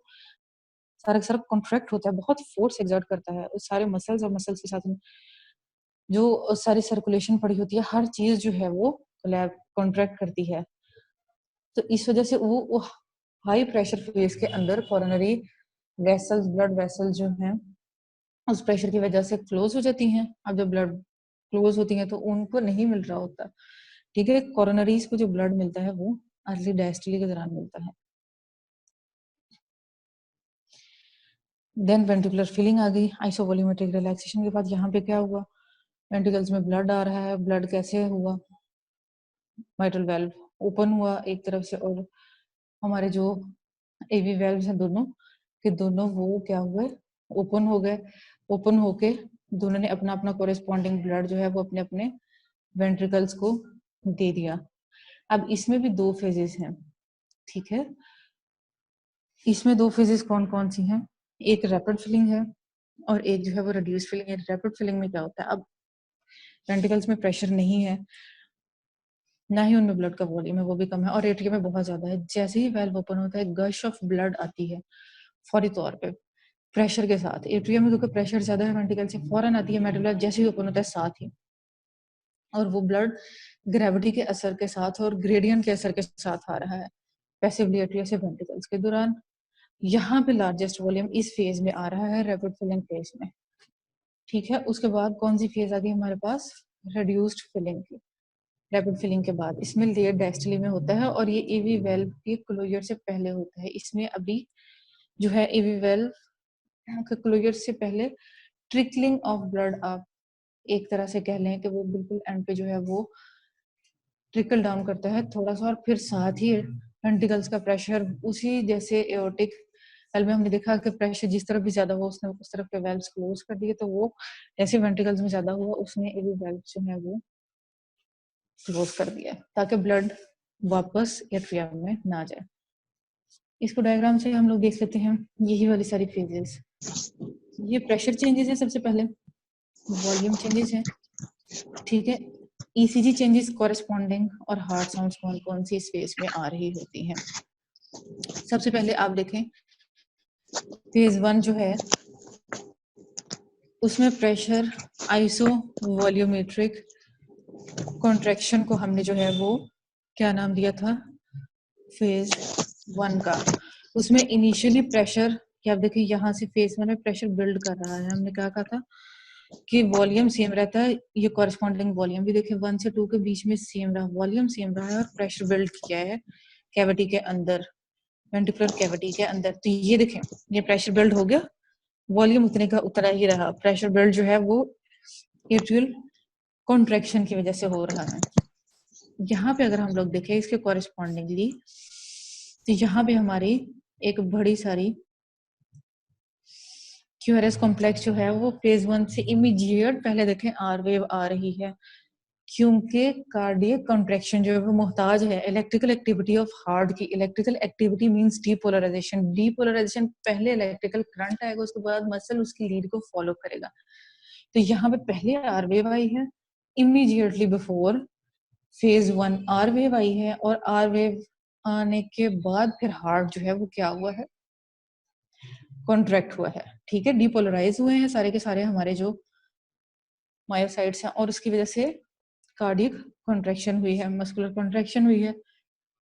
[SPEAKER 1] सारा सारा कॉन्ट्रैक्ट होता है, बहुत फोर्स एक्सर्ट करता है उस सारे मसल्स, और मसल्स के साथ में जो सारी सर्कुलेशन पड़ी होती है, हर चीज जो है वो कॉन्ट्रैक्ट करती है। तो इस वजह से वो हाई प्रेशर फेज के अंदर कोरोनरी वेसल्स, ब्लड वेसल्स जो हैं उस प्रेशर की वजह से क्लोज हो जाती हैं। अब जब ब्लड क्लोज होती हैं तो उनको नहीं मिल रहा होता, ठीक है। कोरोनरीज को जो ब्लड मिलता है वो अर्ली डायस्टली के दौरान मिलता है। देन वेंट्रिकुलर फिलिंग आ गई आइसोवॉल्यूमेट्रिक रिलैक्सेशन के बाद। यहाँ पे क्या हुआ, वेंट्रिकल्स में ब्लड आ रहा है, ब्लड कैसे हुआ, माइट्रल वेल्व ओपन हुआ एक तरफ से, और हमारे जो एवी वेल्व्स हैं दोनों के दोनों वो क्या हुए, ओपन हो गए। ओपन होके दोनों ने अपना अपना कोरेस्पॉन्डिंग ब्लड जो है वो अपने अपने वेंट्रिकल्स को दे दिया। अब इसमें भी दो फेजेस हैं, ठीक है। इसमें दो फेजेस कौन कौन सी हैं, एक रैपिड फिलिंग है और एक जो है वो रिड्यूस फिलिंग है। रैपिड फिलिंग में क्या होता है, अब वेंट्रिकल्स में प्रेशर नहीं है, ना ही उनमें ब्लड का वॉल्यूम है, वो भी कम है, और एट्रियम में बहुत ज्यादा है। जैसे ही वेल्व ओपन होता है गश ऑफ ब्लड आती है फौरी तौर पे प्रेशर के साथ। एट्रियम में क्योंकि प्रेशर ज्यादा है वेंट्रिकल से, फौरन आती है मेडुला जैसे ही ओपन होता है साथ ही, और वो ब्लड ग्रेविटी के असर के साथ और ग्रेडियंट के असर के साथ आ रहा है पैसिवली एट्रिया से वेंट्रिकल्स के दौरान। यहाँ पे लार्जेस्ट वॉल्यूम इस फेज में आ रहा है, रैपिड फिलिंग फेज में, ठीक है। उसके बाद कौन सी फेज आ गई हमारे पास, रिड्यूस्ड फिलिंग की। रैपिड फिलिंग के बाद इसमें लेयर डायस्टली में होता है, और ये एवी वेल्व के क्लोजर से पहले होता है। इसमें अभी जो है एवी वेल्व के क्लोजर से पहले ट्रिकलिंग ऑफ ब्लड, आप एक तरह से कह लें कि वो बिल्कुल एंड पे जो है वो ट्रिकल डाउन करता है थोड़ा सा, और फिर साथ ही वेंट्रिकल्स का प्रेशर उसी जैसे एओर्टिक वेल्व में हमने देखा कि प्रेशर जिस तरफ भी ज्यादा हुआ उसने उस तरफ के वेल्व्स क्लोज कर दिए, तो वो जैसे वेंट्रिकल्स में ज्यादा हुआ उसने ये भी वेल्व जो है वो क्लोज कर दिया ताकि ब्लड वापस एट्रियम में ना जाए। इसको डायग्राम से हम लोग देख लेते हैं, यही वाली सारी फेजेस। ये प्रेशर चेंजेस है, सबसे पहले वॉल्यूम चेंजेस है, ठीक है। ईसीजी चेंजेस कॉरेस्पॉन्डिंग और हार्ट साउंड्स कौन कौन सी इस फेज में आ रही होती हैं। सबसे पहले आप देखें फेज 1 जो है उसमें प्रेशर आइसो वॉल्यूमेट्रिक कॉन्ट्रैक्शन को हमने जो है वो क्या नाम दिया था, फेज 1 का। उसमें इनिशियली प्रेशर क्या आप देखिए यहाँ से फेज 1 में प्रेशर बिल्ड कर रहा है, हमने क्या कहा था कि वॉल्यूम सेम रहता है, ये कॉरेस्पॉन्डिंग वॉल्यूम भी देखिए 1 से 2 के बीच में सेम रहा, वॉल्यूम सेम रहा है और प्रेशर बिल्ड किया है कैविटी के अंदर, वेंट्रिकुलर कैविटी के अंदर। तो ये देखें ये प्रेशर बिल्ड हो गया, वॉल्यूम उतने का उतना ही रहा, प्रेशर बिल्ड जो है वो एट्रियल कॉन्ट्रैक्शन की वजह से हो रहा है। यहाँ पे अगर हम लोग देखें इसके कॉरेस्पॉन्डिंगली, तो यहाँ पे हमारी एक बड़ी सारी क्यूआरएस कॉम्प्लेक्स जो है वो फेज 1 से इमीडिएट पहले देखें आर वेव आ रही है, क्योंकि कार्डियक कॉन्ट्रैक्शन जो है वो मोहताज है इलेक्ट्रिकल एक्टिविटी ऑफ हार्ट की। Electrical activity means depolarization, depolarization पहले इलेक्ट्रिकल करंट आएगा, उसके बाद मसल उसकी लीड को फॉलो करेगा। तो यहाँ पे पहले आर वेव आई है, immediately before phase 1 R wave आई है, और आर वेव आने के बाद फिर हार्ट जो है वो क्या हुआ है, कॉन्ट्रैक्ट हुआ है, ठीक है। डीपोलराइज हुए हैं सारे के सारे हमारे जो मायोसाइट्स हैं, और उसकी वजह से कार्डियक कॉन्ट्रैक्शन हुई है, मस्कुलर कॉन्ट्रैक्शन हुई है।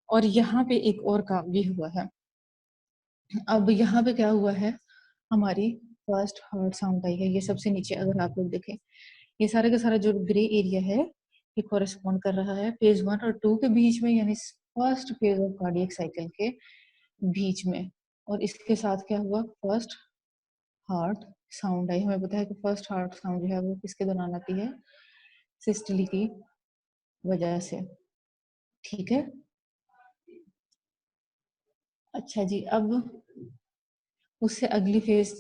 [SPEAKER 1] और यहाँ पे एक और काम भी हुआ है। अब यहाँ पे क्या हुआ है, हमारी फर्स्ट हार्ट साउंड आई है, ये सबसे नीचे अगर आप लोग देखें ये सारे का सारा जो ग्रे एरिया है ये कॉरेस्पॉन्ड कर रहा है फेज 1 और 2 के बीच में, यानी first phase of cardiac cycle के बीच में। और इसके साथ क्या हुआ, फर्स्ट हार्ट साउंड आई। हमें पता है कि फर्स्ट हार्ट साउंड जो है वो किसके दौरान आती है, सिस्टली की वजह से, ठीक है। अच्छा जी, अब उससे अगली फेज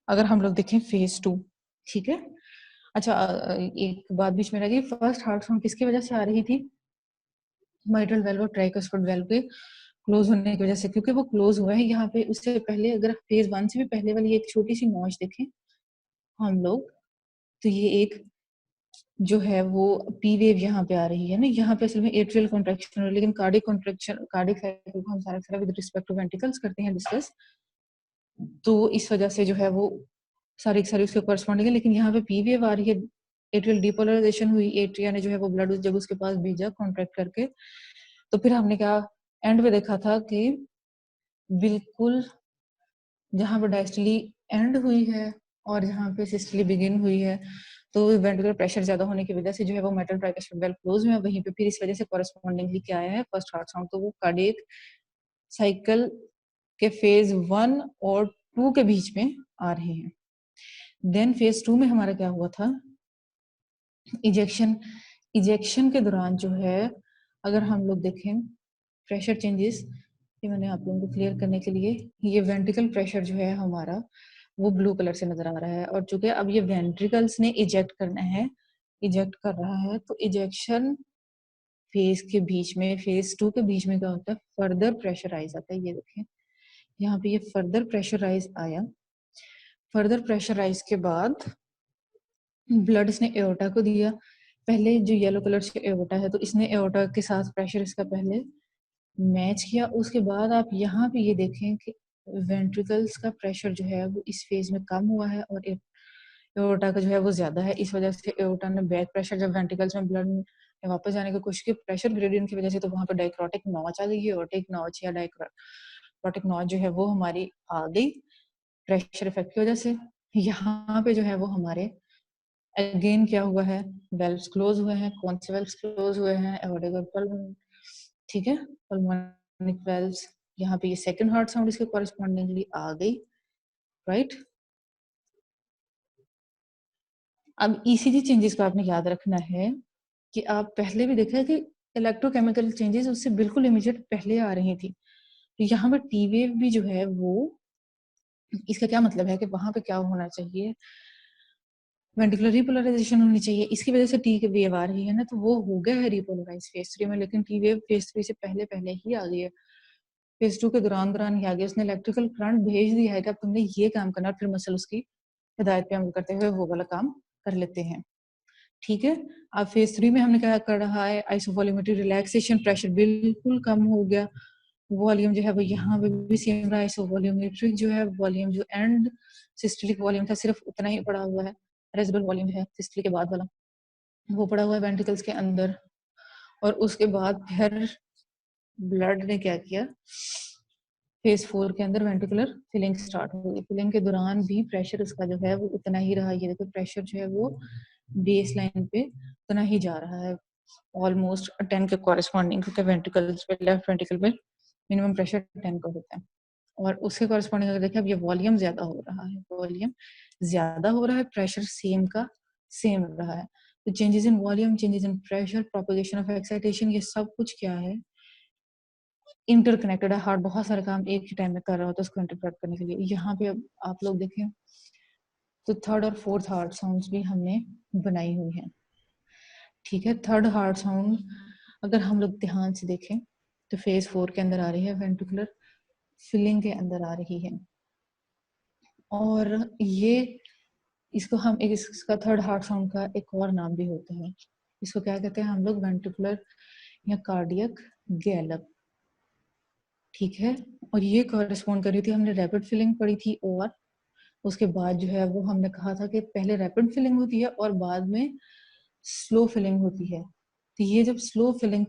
[SPEAKER 1] अगर हम लोग देखें फेज 2, ठीक है। अच्छा एक बात बीच में रह गई, फर्स्ट हार्ट साउंड किसकी वजह से आ रही थी, माइट्रल वेल्व और ट्राइकस्पिड वेल्व के क्लोज होने की वजह से, क्योंकि वो क्लोज हुआ है यहाँ पे। उससे पहले अगर फेज 1 से भी पहले वाली एक छोटी सी नॉच देखें हम लोग, तो ये एक जो है वो पी वेव यहाँ पे आ रही है ना, यहाँ पे असल में एट्रियल कॉन्ट्रैक्शन है, लेकिन कार्डिक कॉन्ट्रैक्शन कार्डिक साइकिल को हम सारा सारा विद रिस्पेक्ट टू वेंट्रिकल्स करते हैं डिस्कस, तो इस वजह से जो है वो सारी सारी उसके कॉरेस्पॉन्डिंग है। लेकिन यहाँ पे पी वेव आ रही है, एट्रियल डिपोलराइजेशन हुई, एट्रिया ने जो है वो ब्लड जब उसके पास भेजा कॉन्ट्रैक्ट करके, तो फिर हमने क्या एंड में देखा था कि बिल्कुल जहाँ पे डायस्टली एंड हुई है और जहाँ पे सिस्टली बिगिन हुई है, तो वेंट्रिकुलर प्रेशर ज्यादा होने की वजह से जो है वो मेटल ट्राइकस्पिड वेल्व क्लोज में है, वहीं पे फिर इस वजह से कॉरेस्पॉन्डिंगली क्या आया है, फर्स्ट हार्ट साउंड। तो वो कार्डियक साइकिल के फेज 1 और 2 के बीच में आ रहे हैं। देन फेज 2 में हमारा क्या हुआ था, इजेक्शन। इजेक्शन के दौरान जो है अगर हम लोग देखें प्रेशर चेंजेस, ये मैंने आप लोगों को क्लियर करने के लिए, ये वेंट्रिकल प्रेशर जो है हमारा वो ब्लू कलर से नजर आ रहा है, और चूंकि अब ये वेंट्रिकल्स ने इजेक्ट करना है, इजेक्ट कर रहा है, तो इजेक्शन फेज के बीच में फेज 2 के बीच में क्या होता है, फर्दर प्रेशराइज आता है। ये देखें यहाँ पे ये फर्दर प्रेशराइज आया, फर्दर प्रेशराइज के बाद ब्लड इसने एओर्टा को दिया, पहले जो येलो कलर से एओर्टा है तो इसने एओर्टा के साथ प्रेशर इसका पहले मैच किया। उसके बाद आप यहाँ पे ये देखें कि वेंट्रिकल्स का प्रेशर जो है वो इस फेज में कम हुआ है और एओर्टा का जो है वो ज्यादा है। इस वजह से एओर्टा ने बैक प्रेशर जब वेंट्रिकल्स में ब्लड में वापस जाने की कोशिश की प्रेशर ग्रेडियंट की वजह से, तो वहां पर डायक्रोटिक नॉच आ गई, एओर्टिक नॉच या डायक्रोटिक नॉच जो है वो हमारी आ गई प्रेशर इफेक्ट की वजह से। यहाँ पे जो है वो हमारे अगेन क्या हुआ है, वेल्व्स क्लोज हुए हैं। कौन से वेल्व्स क्लोज हुए हैं, एओर्टिक और पल्मोनिक, ठीक है, पल्मोनिक वेल्व्स। यहाँ पे ये सेकंड हार्ट साउंड इसके कॉरेस्पॉन्डिंगली आ गई, राइट। अब ईसीजी चेंजेस को आपने याद रखना है कि आप पहले भी देखा है कि इलेक्ट्रोकेमिकल चेंजेस उससे बिल्कुल इमीडिएट पहले आ रही थी। तो यहाँ पे टी वेव भी जो है वो, इसका क्या मतलब है कि वहां पे क्या होना चाहिए, वेंटिकुलर रिपोलराइजेशन होनी चाहिए। इसकी वजह से टी वेव आ रही है ना, तो वो हो गया है रिपोलराइज फेज 3 में, लेकिन टी वेव फेज 3 से पहले पहले ही आ गई है, फेज 2 के दौरान ही आ गया। उसने इलेक्ट्रिकल करंट भेज दिया है कि अब तुमने ये काम करना, और फिर मसल उसकी हिदायत पे अमल करते हुए वो वाला काम कर लेते हैं। ठीक है, अब फेज 3 में हमने क्या कर रहा है, आइसोवॉल्यूमेट्री रिलैक्सेशन, प्रेशर बिल्कुल कम हो गया, वॉल्यूम जो है वो यहाँ पे भी सेम रहा है। आइसोवॉल्यूमेट्रिक जो है वॉल्यूम, जो एंड सिस्टोलिक वॉल्यूम था सिर्फ उतना ही पड़ा हुआ है, रेजिडुअल वॉल्यूम है सिस्टोलिक के बाद वाला वो पड़ा हुआ है वेंट्रिकल्स के अंदर। और उसके बाद फिर ब्लड ने क्या किया, फेज 4 के अंदर वेंट्रिकुलर फिलिंग स्टार्ट हो गई। फिलिंग के दौरान भी प्रेशर उसका जो है वो उतना ही रहा। ये देखो प्रेशर जो है वो बेस लाइन पे उतना ही जा रहा है, ऑलमोस्ट 10 के कॉरेस्पॉन्डिंग, क्योंकि वेंट्रिकल्स पे, लेफ्ट वेंट्रिकल पे मिनिमम प्रेशर 10 का होता है। और उसके कॉरेस्पॉन्डिंग अगर देखें, अब ये वॉल्यूम ज्यादा हो रहा है, वॉल्यूम ज्यादा हो रहा है, प्रेशर सेम का सेम रहा है। तो changes in volume, changes in pressure, propagation of excitation, ये सब कुछ क्या है, इंटरकनेक्टेड है। हार्ट बहुत सारे काम एक ही टाइम में कर रहा होता है उसको इंटरप्रेट करने के लिए। यहाँ पे अब आप लोग देखें तो थर्ड और फोर्थ हार्ट साउंड्स भी हमने बनाई हुई हैं। ठीक है, थर्ड हार्ट साउंड अगर हम लोग ध्यान से देखें तो फेज 4 के अंदर आ रही है, वेंट्रिकुलर फिलिंग के अंदर आ रही है। और ये, इसको हम एक, इसका थर्ड हार्ट साउंड का एक और नाम भी होता है, इसको क्या कहते हैं हम लोग, वेंट्रिकुलर या कार्डियक गैलप। ठीक है, और ये कॉरेस्पॉन्ड कर रही थी, हमने रैपिड फिलिंग पढ़ी थी, और उसके बाद जो है वो हमने कहा था कि पहले रैपिड फिलिंग होती है और बाद में स्लो फिलिंग होती है। तो ये जब स्लो फिलिंग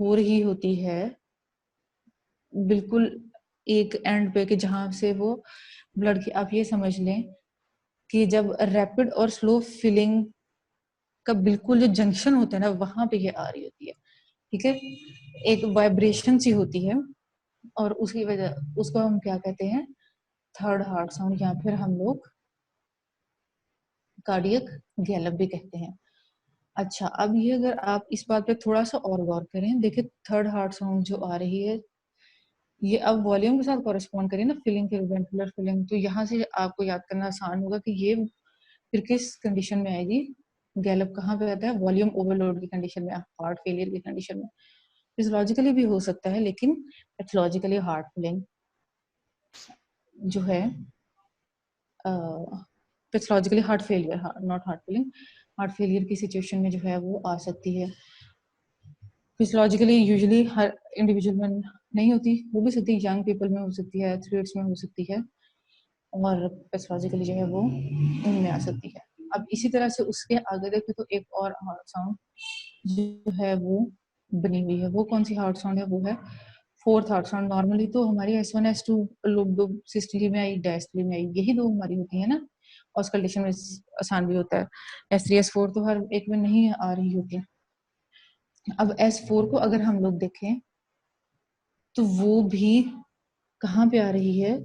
[SPEAKER 1] हो रही होती है बिल्कुल एक एंड पे, कि जहां से वो ब्लड की, आप ये समझ लें कि जब रैपिड और स्लो फिलिंग का बिल्कुल जो जंक्शन होता है ना, वहां पे ये आ रही होती है। ठीक है, एक वाइब्रेशन सी होती है, और उसकी वजह, उसको हम क्या कहते हैं, थर्ड हार्ट साउंड, या फिर हम लोग कार्डियक गैलप भी कहते हैं। अच्छा, अब ये अगर आप इस बात पे थोड़ा सा और गौर करें, देखिए थर्ड हार्ट साउंड जो आ रही है, ये अब वॉल्यूम के साथ कॉरेस्पॉन्ड करें ना, फिलिंग के, वेंटिकुलर फिलिंग, तो यहाँ से आपको याद करना आसान होगा कि ये फिर किस कंडीशन में आएगी, गैलप कहाँ पे आता है, वॉल्यूम ओवरलोड की कंडीशन में, हार्ट फेलियर की कंडीशन में। फिजियोलॉजिकली भी हो सकता है, लेकिन पैथोलॉजिकली हार्ट फिलिंग जो है, pathologically heart failure, not heart failing, heart failure की सिचुएशन में जो है वो आ सकती है। फिजियोलॉजिकली यूजुअली हर इंडिविजुअल में नहीं होती, वो भी सकती है, यंग पीपल में हो सकती है, एथलीट्स में हो सकती है, और पैथोलॉजिकली जो है वो इनमें आ सकती है। अब इसी तरह से उसके आगे देखें तो एक और हार्ट साउंड जो है वो बनी हुई है, वो कौन सी हार्ट साउंड है, वो है फोर्थ हार्ट साउंड। नॉर्मली तो हमारी S1 S2 लोग दो सिस्टली में आई, डायस्टली में आई, यही दो हमारी होती है ना, ऑस्कल्टेशन में आसान भी होता है। S3 S4 तो हर एक में नहीं आ रही होती। अब S4 को अगर हम लोग देखें तो वो भी कहाँ पे आ रही है,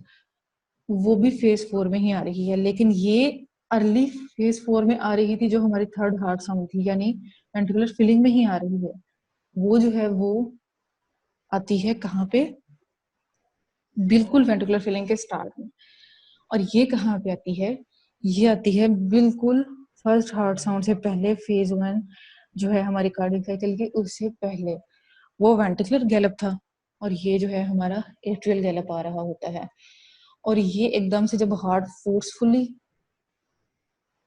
[SPEAKER 1] वो भी फेज 4 में ही आ रही है, लेकिन ये अर्ली फेज 4 में आ रही थी जो हमारी थर्ड हार्ट साउंड थी, यानी वेंट्रिकुलर फिलिंग में ही आ रही है। वो जो है वो आती है कहाँ पे, बिल्कुल वेंट्रिकुलर फिलिंग के स्टार्ट में। और ये कहाँ पे आती है, ये आती है बिल्कुल फर्स्ट हार्ट साउंड से पहले, फेज 1 जो है हमारी कार्डियक साइकिल की, उससे पहले वो वेंट्रिकुलर गैलप था, और ये जो है हमारा एट्रियल गैलप आ रहा होता है। और ये एकदम से जब heart forcefully,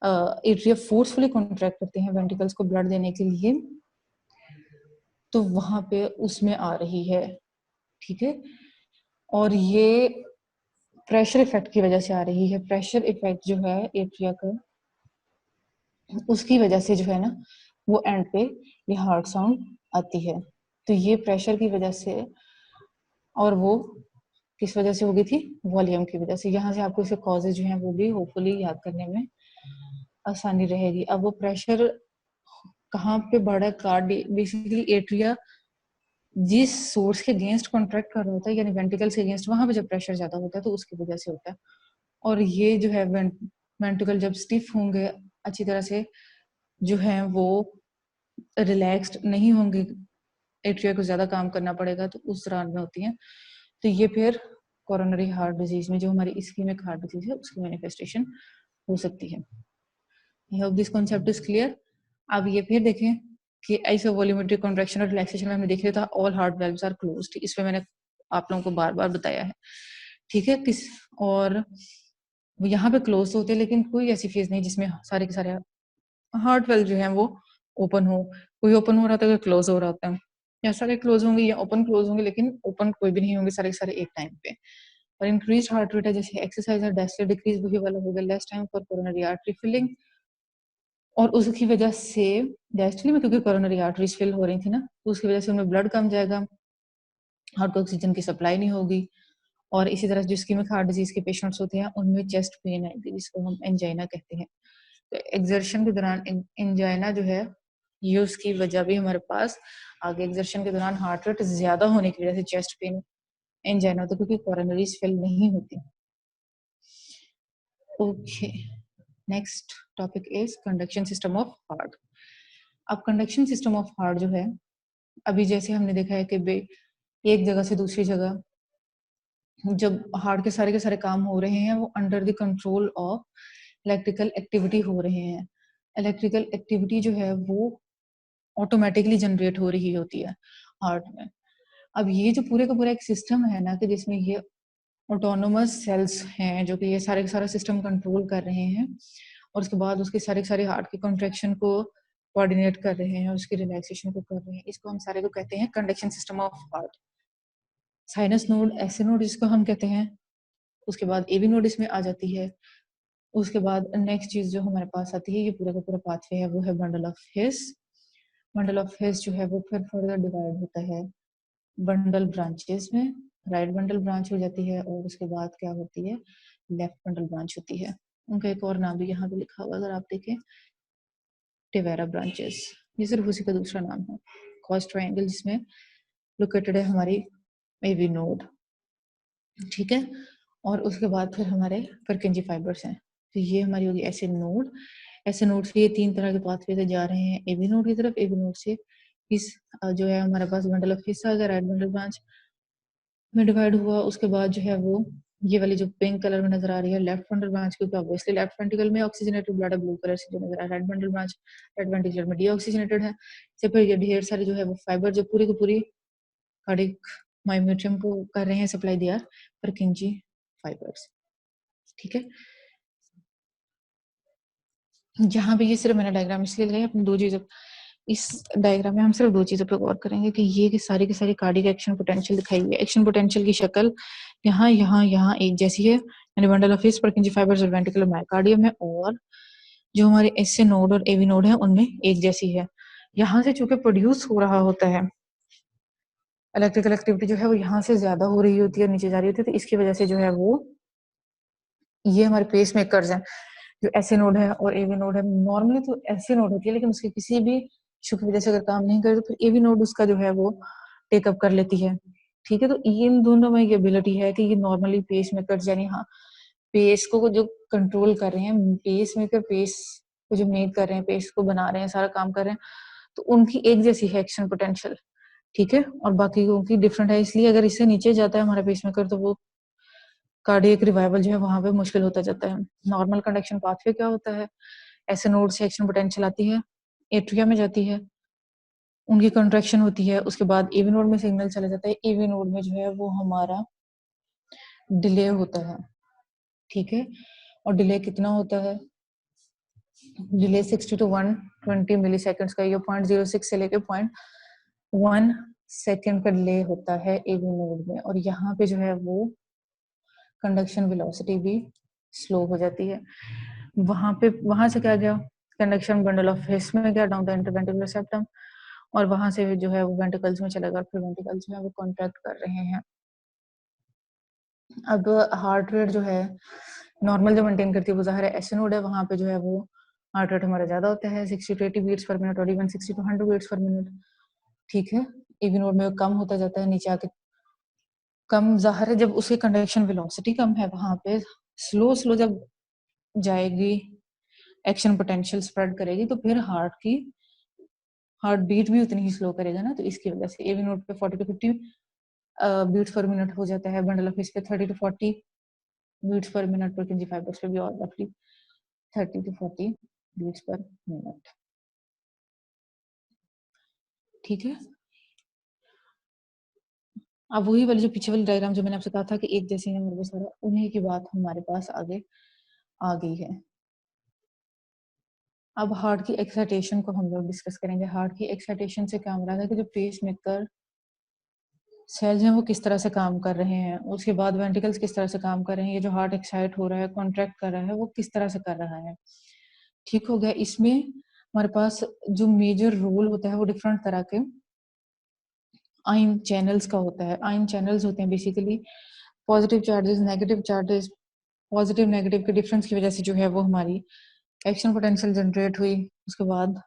[SPEAKER 1] atria forcefully contract करते हैं वेंट्रिकल्स को ब्लड देने के लिए, तो वहां पे उसमें आ रही है। ठीक है, और ये प्रेशर इफेक्ट की वजह से आ रही है। प्रेशर इफेक्ट जो है एट्रिया का, उसकी वजह से जो है ना वो एंड पे ये हार्ट साउंड आती है। तो ये प्रेशर की वजह से, और वो किस वजह से हो गई थी, वॉल्यूम की वजह से। यहाँ से आपको इसके कॉजेज जो हैं वो भी होपफुली याद करने में आसानी रहेगी। अब वो प्रेशर कहाँ पे बढ़ा, कार्डियक, बेसिकली एट्रिया जिस सोर्स के अगेंस्ट कॉन्ट्रैक्ट कर रहा होता है, यानी वेंट्रिकल के अगेंस्ट, वहां पे जब प्रेशर ज्यादा होता है तो उसकी वजह से होता है। और ये जो है वेंट्रिकल जब स्टिफ होंगे, अच्छी तरह से जो है वो रिलैक्स्ड नहीं होंगे, एट्रिया को ज्यादा काम करना पड़ेगा, तो उस दौरान में होती हैं। तो ये फिर कोरोनरी हार्ट डिजीज में, जो हमारी इस्कीमिक हार्ट डिजीज है, उसकी मैनिफेस्टेशन हो सकती है। I hope this concept is clear. अब ये फिर देखें कि आइसोवॉल्यूमेट्रिक कॉन्ट्रैक्शन और रिलैक्सेशन में हमने देख लिया था all heart valves are closed, इसमें मैंने आप लोगों को बार बार बताया है, ठीक है। किस और वो यहाँ पे क्लोज होते हैं, लेकिन कोई ऐसी फेज नहीं जिसमें सारे के सारे हार्ट वाल्व जो है वो ओपन हो। कोई ओपन हो रहा था, कोई क्लोज हो रहा होता है, या सारे क्लोज होंगे या ओपन क्लोज होंगे, लेकिन ओपन कोई भी नहीं होंगे, सारे के सारे एक टाइम पे। और इंक्रीज हार्ट रेट है, जैसे एक्सरसाइज और डायस्टोलिक डिक्रीज वही वाला हो गया, less time for coronary artery filling. और उसकी वजह से डायस्टोली में क्योंकि कोरोनरी आर्टरीज फिल हो रही थी ना, तो उसकी वजह से उनमें ब्लड कम जाएगा, हार्ट को ऑक्सीजन की सप्लाई नहीं होगी। और इसी तरह जो इस्कीमिक हार्ट डिजीज के पेशेंट्स होते हैं उनमें चेस्ट पेन आएगी, जिसको हम एंजाइना कहते हैं। तो एक्सर्शन के दौरान एंजाइना जो है, ये उसकी वजह भी हमारे पास आगे एक्सर्शन के दौरान हार्ट रेट ज्यादा होने की वजह से चेस्ट पेन एंजाइना होता है, क्योंकि कोरोनरीज फिल नहीं होती। Okay, next topic is conduction system of heart. अब कंडक्शन सिस्टम ऑफ हार्ट जो है, अभी जैसे हमने देखा है कि एक जगह से दूसरी जगह जब हार्ट के सारे काम हो रहे हैं, वो under the control of electrical activity हो रहे हैं। इलेक्ट्रिकल एक्टिविटी जो है वो ऑटोमेटिकली जनरेट हो रही होती है हार्ट में। अब ये जो पूरे का पूरा एक सिस्टम है ना, कि जिसमें ये ऑटोनोमस सेल्स हैं जो कि ये सारे का सारा सिस्टम कंट्रोल कर रहे हैं, और उसके बाद उसके सारे सारे हार्ट की कॉन्ट्रैक्शन को कोऑर्डिनेट कर रहे हैं, उसकी रिलैक्सेशन को कर रहे हैं, इसको हम सारे को कहते हैं conduction system of heart. Sinus node, SA node जिसको हम कहते हैं, उसके बाद एवी नोड इसमें आ जाती है। उसके बाद नेक्स्ट चीज जो हमारे पास आती है, ये पूरा का पूरा पाथवे है, वो है bundle of his. Bundle of his जो है वो फिर फर्दर डिवाइड होता है बंडल ब्रांचेस में। राइट बंडल ब्रांच हो जाती है, और उसके बाद क्या होती है, लेफ्ट बंडल ब्रांच होती है। उनका एक और नाम भी यहाँ पे लिखा हुआ, अगर आप देखें, टेवेरा ब्रांचेस, ये सिर्फ उसी का दूसरा नाम है। कॉस ट्रायंगल जिसमें लोकेटेड है हमारी एवी नोड, ठीक है। और उसके बाद फिर हमारे परकिंजी फाइबर्स हैं। तो ये हमारी होगी ऐसे नोड। ऐसे नोड से ये तीन तरह के पाथवे से जा रहे हैं एवी नोड की तरफ। एवी नोड से इस जो है हमारे पास बंडल ऑफ हिस्सा आ गया, राइट बंडल ब्रांच में डिवाइड हुआ। उसके बाद जो है वो ये वाली जो पिंक कलर में नजर आ रही है लेफ्ट बंडल ब्रांच, क्योंकि ऑब्वियसली लेफ्ट वेंट्रिकल में ऑक्सीजनेटेड ब्लड है, ब्लू कलर से जो नजर आ रहा है right bundle branch, right ventricle में डीऑक्सीजनेटेड है। से फिर ये ढेर सारे जो है वो फाइबर जो पूरी की पूरी कार्डिक मायोमेट्रियम को कर रहे हैं सप्लाई दिया, परकिंजी फाइबर्स, ठीक है। जहाँ पे ये सिर्फ मैंने डायग्राम इसलिए लगाई, अपनी दो चीजों, इस डायग्राम में हम सिर्फ दो चीजों पे गौर करेंगे कि ये की सारी कार्डिक एक्शन पोटेंशियल दिखाई हुई है। एक्शन पोटेंशियल की शक्ल यहाँ यहाँ यहाँ एक जैसी है, यानी बंडल ऑफ हिस, परकिंजी फाइबर्स और वेंट्रिकुलर मायोकार्डियम है, और जो हमारे एसए नोड और एवी नोड है उनमें एक जैसी है। यहाँ से चूंकि प्रोड्यूस हो रहा होता है इलेक्ट्रिकल एक्टिविटी जो है वो यहाँ से ज्यादा हो रही होती है, नीचे जा रही होती है, तो इसकी वजह से जो है वो ये हमारे पेस मेकर्स हैं, जो एसए नोड है और एवी नोड है। नॉर्मली तो एसए नोड होती है, लेकिन उसके किसी भी इशू की वजह से अगर काम नहीं करे तो फिर एवी नोड उसका जो है वो टेकअप कर लेती है, ठीक है। तो इन दोनों में ये एबिलिटी है कि ये नॉर्मली पेस मेकर्स, यानी हाँ पेस को जो कंट्रोल कर रहे हैं, पेस मेकर पेस को जो मेक कर रहे हैं, पेस को बना रहे हैं, सारा काम कर रहे हैं, तो उनकी एक जैसी है एक्शन पोटेंशियल, ठीक है। और बाकी की डिफरेंट है, इसलिए अगर इससे नीचे जाता है हमारा पेस मेकर तो वो कार्डियक रिवाइवल जो है वहां पे मुश्किल होता जाता है। नॉर्मल कंडक्शन पाथवे क्या होता है, ऐसे नोड से एक्शन पोटेंशियल आती है, एट्रिया में जाती है, उनकी कंट्रैक्शन होती है, उसके बाद एवी नोड में सिग्नल चला जाता है। एवी नोड में जो है वो हमारा डिले होता है, ठीक है। और डिले कितना होता है, डिले 60 to 120 मिली सेकेंड्स का, ये 0.06 से लेके 0.1 सेकेंड का डिले होता है एवी नोड में। और यहाँ पे जो है वो कंडक्शन वेलोसिटी भी स्लो हो जाती है। वहां से क्या गया, कंडक्शन बंडल ऑफ हिस में गया डाउन द इंटरवेंट्रिकुलर सेप्टम, और वहां से जो है वो वेंट्रिकल्स में चला गया, फिर वेंट्रिकल्स जो है वो कॉन्ट्रैक्ट कर रहे हैं। अब हार्ट रेट जो है नॉर्मल जो मेंटेन करती है वो ज़ाहिर है एसए नोड है, वहां पे जो है वो हार्ट रेट हमारा ज्यादा होता है, 60 to 80 बीट्स पर मिनट, और even 60 to 100 beats per minute, ठीक है। एवी नोड में कम होता जाता है, नीचे आके कम, ज़ाहिर है जब उसकी कंडक्शन वेलोसिटी कम है वहां पे स्लो स्लो जब जाएगी, एक्शन पोटेंशियल स्प्रेड करेगी, तो फिर हार्ट की हार्ट बीट भी उतनी ही स्लो करेगा ना, तो इसकी वजह से एवी नोड पे 40 to 50 बीट्स पर मिनट हो जाता है, बंडल ऑफ फिश पे 30 to 40 beats per minute, Purkinje fibres पे भी और रफली 30 to 40 बीट्स पर मिनट। ठीक है, अब वही वाली जो पीछे वाली डायग्राम जो मैंने आपसे कहा था कि एक जैसे हैं वो सारा, उन्हीं की बात हमारे पास आगे आ गई है। अब हार्ट की एक्साइटेशन को हम लोग डिस्कस करेंगे। हार्ट की एक्साइटेशन से क्या मिला था कि जो पेस मेकर सेल्स हैं वो किस तरह से काम कर रहे हैं, उसके बाद वेंट्रिकल्स किस तरह से काम कर रहे हैं, ये जो हार्ट एक्साइट हो रहा है, कॉन्ट्रैक्ट कर रहा है, वो किस तरह से कर रहा है। ठीक हो गया। इसमें हमारे पास जो मेजर रोल होता है वो डिफरेंट तरह के आयन चैनल्स का होता है। आयन चैनल्स होते हैं basically positive charges, negative charges, positive negative के डिफरेंस की वजह से जो है वो हमारी एक्शन पोटेंशियल जनरेट हुई। उसके बाद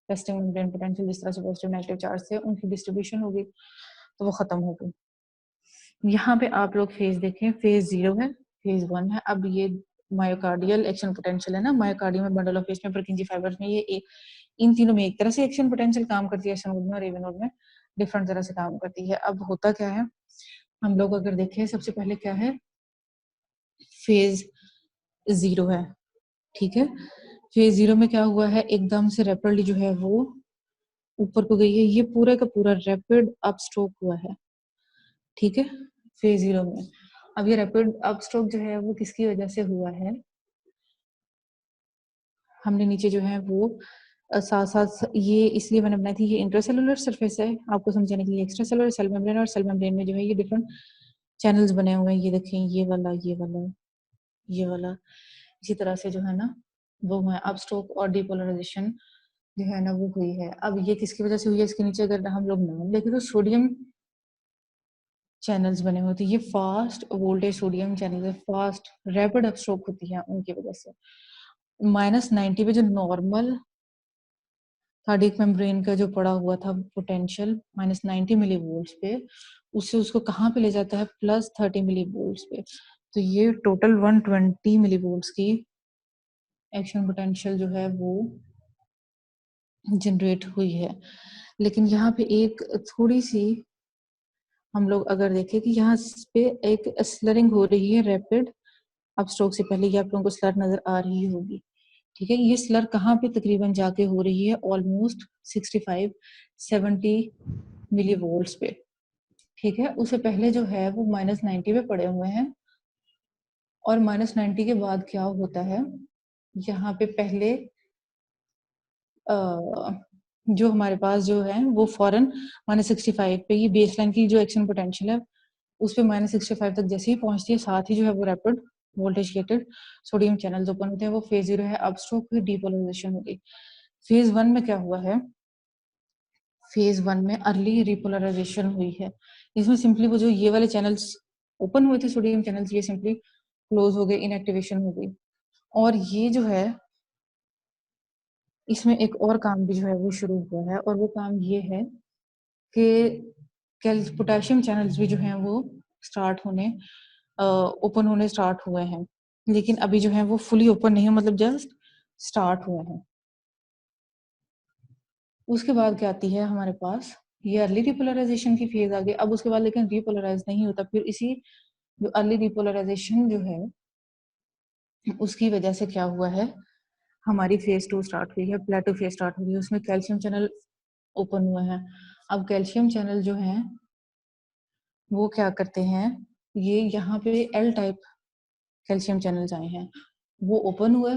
[SPEAKER 1] रेस्टिंग मेम्ब्रेन पोटेंशियल, जिस तरह से पॉजिटिव नेगेटिव चार्ज थे उनकी डिस्ट्रीब्यूशन होगी तो वो खत्म हो गई। यहाँ पे आप लोग फेज देखें, फेज 0 है, फेज 1 है। अब ये मायोकार्डियल एक्शन पोटेंशियल है ना, मायोकार्डियम में, बंडल ऑफ फिश में, Purkinje फाइबर्स में, ये इन तीनों में एक तरह से एक्शन पोटेंशियल काम करती है, एस नोड में और एवी नोड में डिफरेंट तरह से काम करती है। अब होता क्या है, हम लोग अगर देखें सबसे पहले क्या है, फेज 0 है। ठीक है, फेज 0 में क्या हुआ है, एकदम से रैपिडली जो है वो ऊपर को गई है, ये पूरा का पूरा रैपिड अप स्ट्रोक हुआ है। ठीक है, फेज 0 में। अब ये रैपिड अप स्ट्रोक जो है वो किसकी वजह से हुआ है, हमने नीचे जो है वो साथ साथ ये इसलिए मैंने बनाई थी, ये इंट्रासेलुलर सरफेस है आपको समझाने के लिए, एक्स्ट्रा सेलुलर सेल मेम्ब्रेन, और सेल मेम्ब्रेन में जो है ये डिफरेंट चैनल्स बने हुए हैं। ये देखें, ये वाला, ये वाला, ये वाला, इसी तरह से जो है ना वो है अपस्ट्रोक और डिपोलराइजेशन जो है ना वो हुई है। अब ये किसकी वजह से हुई है, इसके नीचे अगर हम लोग नाम देखें तो सोडियम चैनल्स बने होते हैं। ये फास्ट वोल्टेज सोडियम चैनल है, फास्ट रैपिड अपस्ट्रोक होती है उनकी वजह से। -90 पे जो नॉर्मल कार्डियक मेम्ब्रेन का जो पड़ा हुआ था पोटेंशियल -90 मिली वोल्ट्स पे, उससे उसको कहाँ पे ले जाता है, +30 मिली वोल्ट्स पे। तो ये टोटल 120 मिली वोल्ट्स की एक्शन पोटेंशियल जो है वो जनरेट हुई है। लेकिन यहाँ पे एक थोड़ी सी हम लोग अगर देखें कि यहाँ पे एक स्लरिंग हो रही है रैपिड अपस्ट्रोक से पहले, ये आप लोगों को स्लर नजर आ रही होगी। ठीक है, ये स्लर कहाँ पे तकरीबन जाके हो रही है, ऑलमोस्ट 65-70 मिली वोल्ट्स पे। ठीक है, उससे पहले जो है वो -90 पे पड़े हुए हैं, और -90 के बाद क्या होता है, यहाँ पे पहले जो हमारे पास जो है वो फॉरन -65 पे, ये बेसलाइन की जो एक्शन पोटेंशियल है उस पे -65 तक जैसे ही पहुंचती है, साथ ही जो है वो rapid voltage gated sodium channels open होते हैं। वो फेज 0 है, अपस्ट्रोक हुई, डीपोलराइजेशन होगी। फेज 1 में क्या हुआ है, फेज 1 में अर्ली रिपोलराइजेशन हुई है। इसमें सिंपली वो जो ये वाले चैनल्स ओपन हुए थे सोडियम चैनल्स, ये सिंपली क्लोज हो गए, इनएक्टिवेशन हो गई। और ये जो है इसमें एक और काम भी जो है वो शुरू हुआ है, और वो काम ये है कि पोटेशियम चैनल्स भी जो हैं वो स्टार्ट होने ओपन होने स्टार्ट हुए हैं, लेकिन अभी जो है वो फुली ओपन नहीं है, मतलब जस्ट स्टार्ट हुए हैं। उसके बाद क्या आती है हमारे पास, ये अर्ली रिपोलराइजेशन की फेज आ गई। अब उसके बाद लेकिन रिपोलराइज नहीं होता, फिर इसी जो अर्ली रिपोलराइजेशन जो है उसकी वजह से क्या हुआ है, हमारी फेज 2 स्टार्ट हुई है, प्लेटो फेज स्टार्ट हुई है। उसमें कैल्शियम चैनल ओपन हुए हैं। अब कैल्शियम चैनल जो है वो क्या करते हैं, ये यहाँ पे एल टाइप कैल्शियम चैनल्स आए हैं, वो ओपन हुए,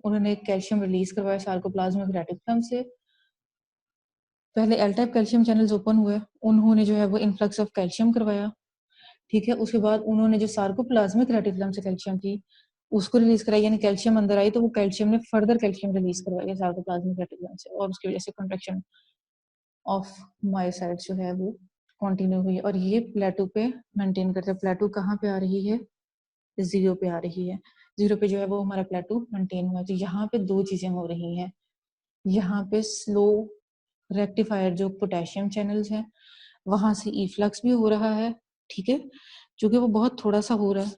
[SPEAKER 1] उन्होंने कैल्शियम रिलीज करवाया सार्कोप्लाज्मिक रेटिकुलम से। पहले L type calcium channels open हुए, उन्होंने जो है वो इन्फ्लक्स ऑफ कैल्शियम करवाया। ठीक है, उसके बाद उन्होंने जो सार्कोप्लाज्मिक रेटिकुलम से कैल्शियम थी उसको रिलीज कराई, यानी कैल्शियम अंदर आई तो वो कैल्शियम ने फर्दर कैल्शियम रिलीज करवाया सार्कोप्लाज्मिक रेटिकुलम से, और उसकी वजह से कॉन्ट्रैक्शन ऑफ मायोसाइट्स जो है वो कंटिन्यू हुई, और ये प्लेटो पे मेंटेन करते हैं। प्लेटो कहाँ पे आ रही है, 0 पे आ रही है। 0 पे जो है वो हमारा प्लेटो मेंटेन हुआ है। तो यहाँ पे दो चीजें हो रही हैं, यहाँ पे स्लो रेक्टिफायर जो पोटेशियम चैनल्स हैं वहां से इफ्लक्स भी हो रहा है। ठीक है, जो कि वो बहुत थोड़ा सा हो रहा है,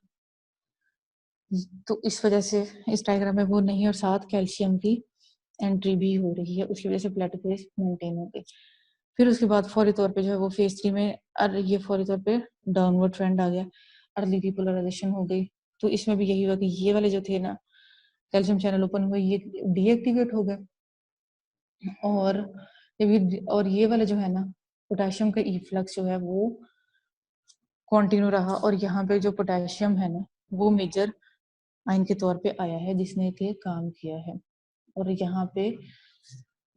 [SPEAKER 1] तो इस वजह से इस डायग्राम में वो नहीं, और साथ कैल्शियम की एंट्री भी हो रही है, उसकी वजह से प्लेटो फेज मेंटेन हो गई। फिर उसके बाद फौरी तौर पे जो है वो फेज 3 में ये फौरी तौर पे डाउनवर्ड ट्रेंड आ गया, अर्ली रिपोलराइजेशन हो गई। तो इसमें भी यही हुआ कि ये वाले जो थे ना कैल्शियम चैनल ओपन हुए, ये डीएक्टिवेट हो गए, और ये वाला जो है ना पोटेशियम का इफ्लक्स जो है वो कंटिन्यू रहा, और यहाँ पे जो पोटेशियम है ना वो मेजर आयन के तौर पे आया है जिसने के काम किया है। और यहाँ पे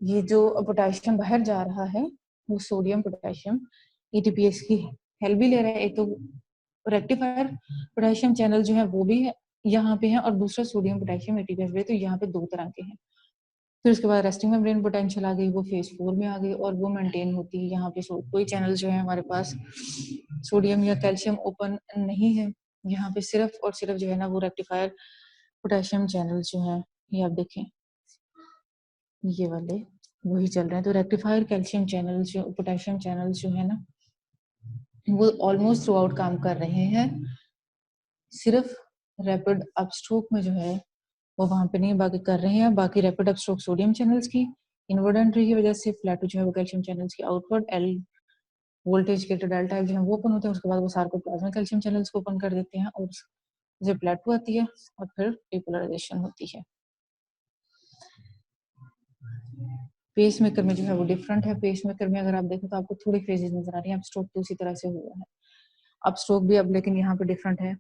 [SPEAKER 1] ये जो पोटेशियम बाहर जा रहा है वो सोडियम पोटेशियम एटीपीएस की हेल्प भी ले रहा है। एक तो रेक्टिफायर पोटेशियम चैनल जो है वो भी है यहाँ पे है, और दूसरा सोडियम पोटेशियम एटीपीएस भी है। तो यहाँ पे दो तरह के हैं। फिर उसके बाद रेस्टिंग मेम्ब्रेन पोटेंशियल आ गई, वो फेज 4 में आ गई और वो मेंटेन होती है। यहाँ पे कोई चैनल जो है हमारे पास सोडियम या कैल्शियम ओपन नहीं है। यहाँ पे सिर्फ और सिर्फ जो है ना वो रेक्टिफायर पोटेशियम चैनल जो है, ये आप देखें ये वाले वही चल रहे हैं। तो रेक्टिफायर कैल्शियम चैनल जो पोटेशियम चैनल जो है ना वो ऑलमोस्ट थ्रू आउट काम कर रहे हैं। सिर्फ रैपिड अपस्ट्रोक में जो है वो वहां पे नहीं बाकी कर रहे हैं। बाकी रैपिड अपस्ट्रोक सोडियम चैनल्स की इनवर्ड एंट्री की वजह से प्लेटो जो है वो कैल्शियम चैनल्स की आउटवर्ड एल वोल्टेज के डेल टाइप जो है वो ओपन होते हैं। उसके बाद वो सार्कोप्लाज्मा कैल्शियम चैनल्स को ओपन कर देते हैं और जब प्लेटो आती है और फिर डिपोलराइजेशन होती है। पेस मेकर में जो है वो डिफरेंट है। पेस मेकर में अगर आप देखें तो आपको थोड़ी फेजेस नजर आ रही है। अपस्ट्रोक तो उसी तरह से हुआ है, अपस्ट्रोक भी अब लेकिन यहाँ पे डिफरेंट है।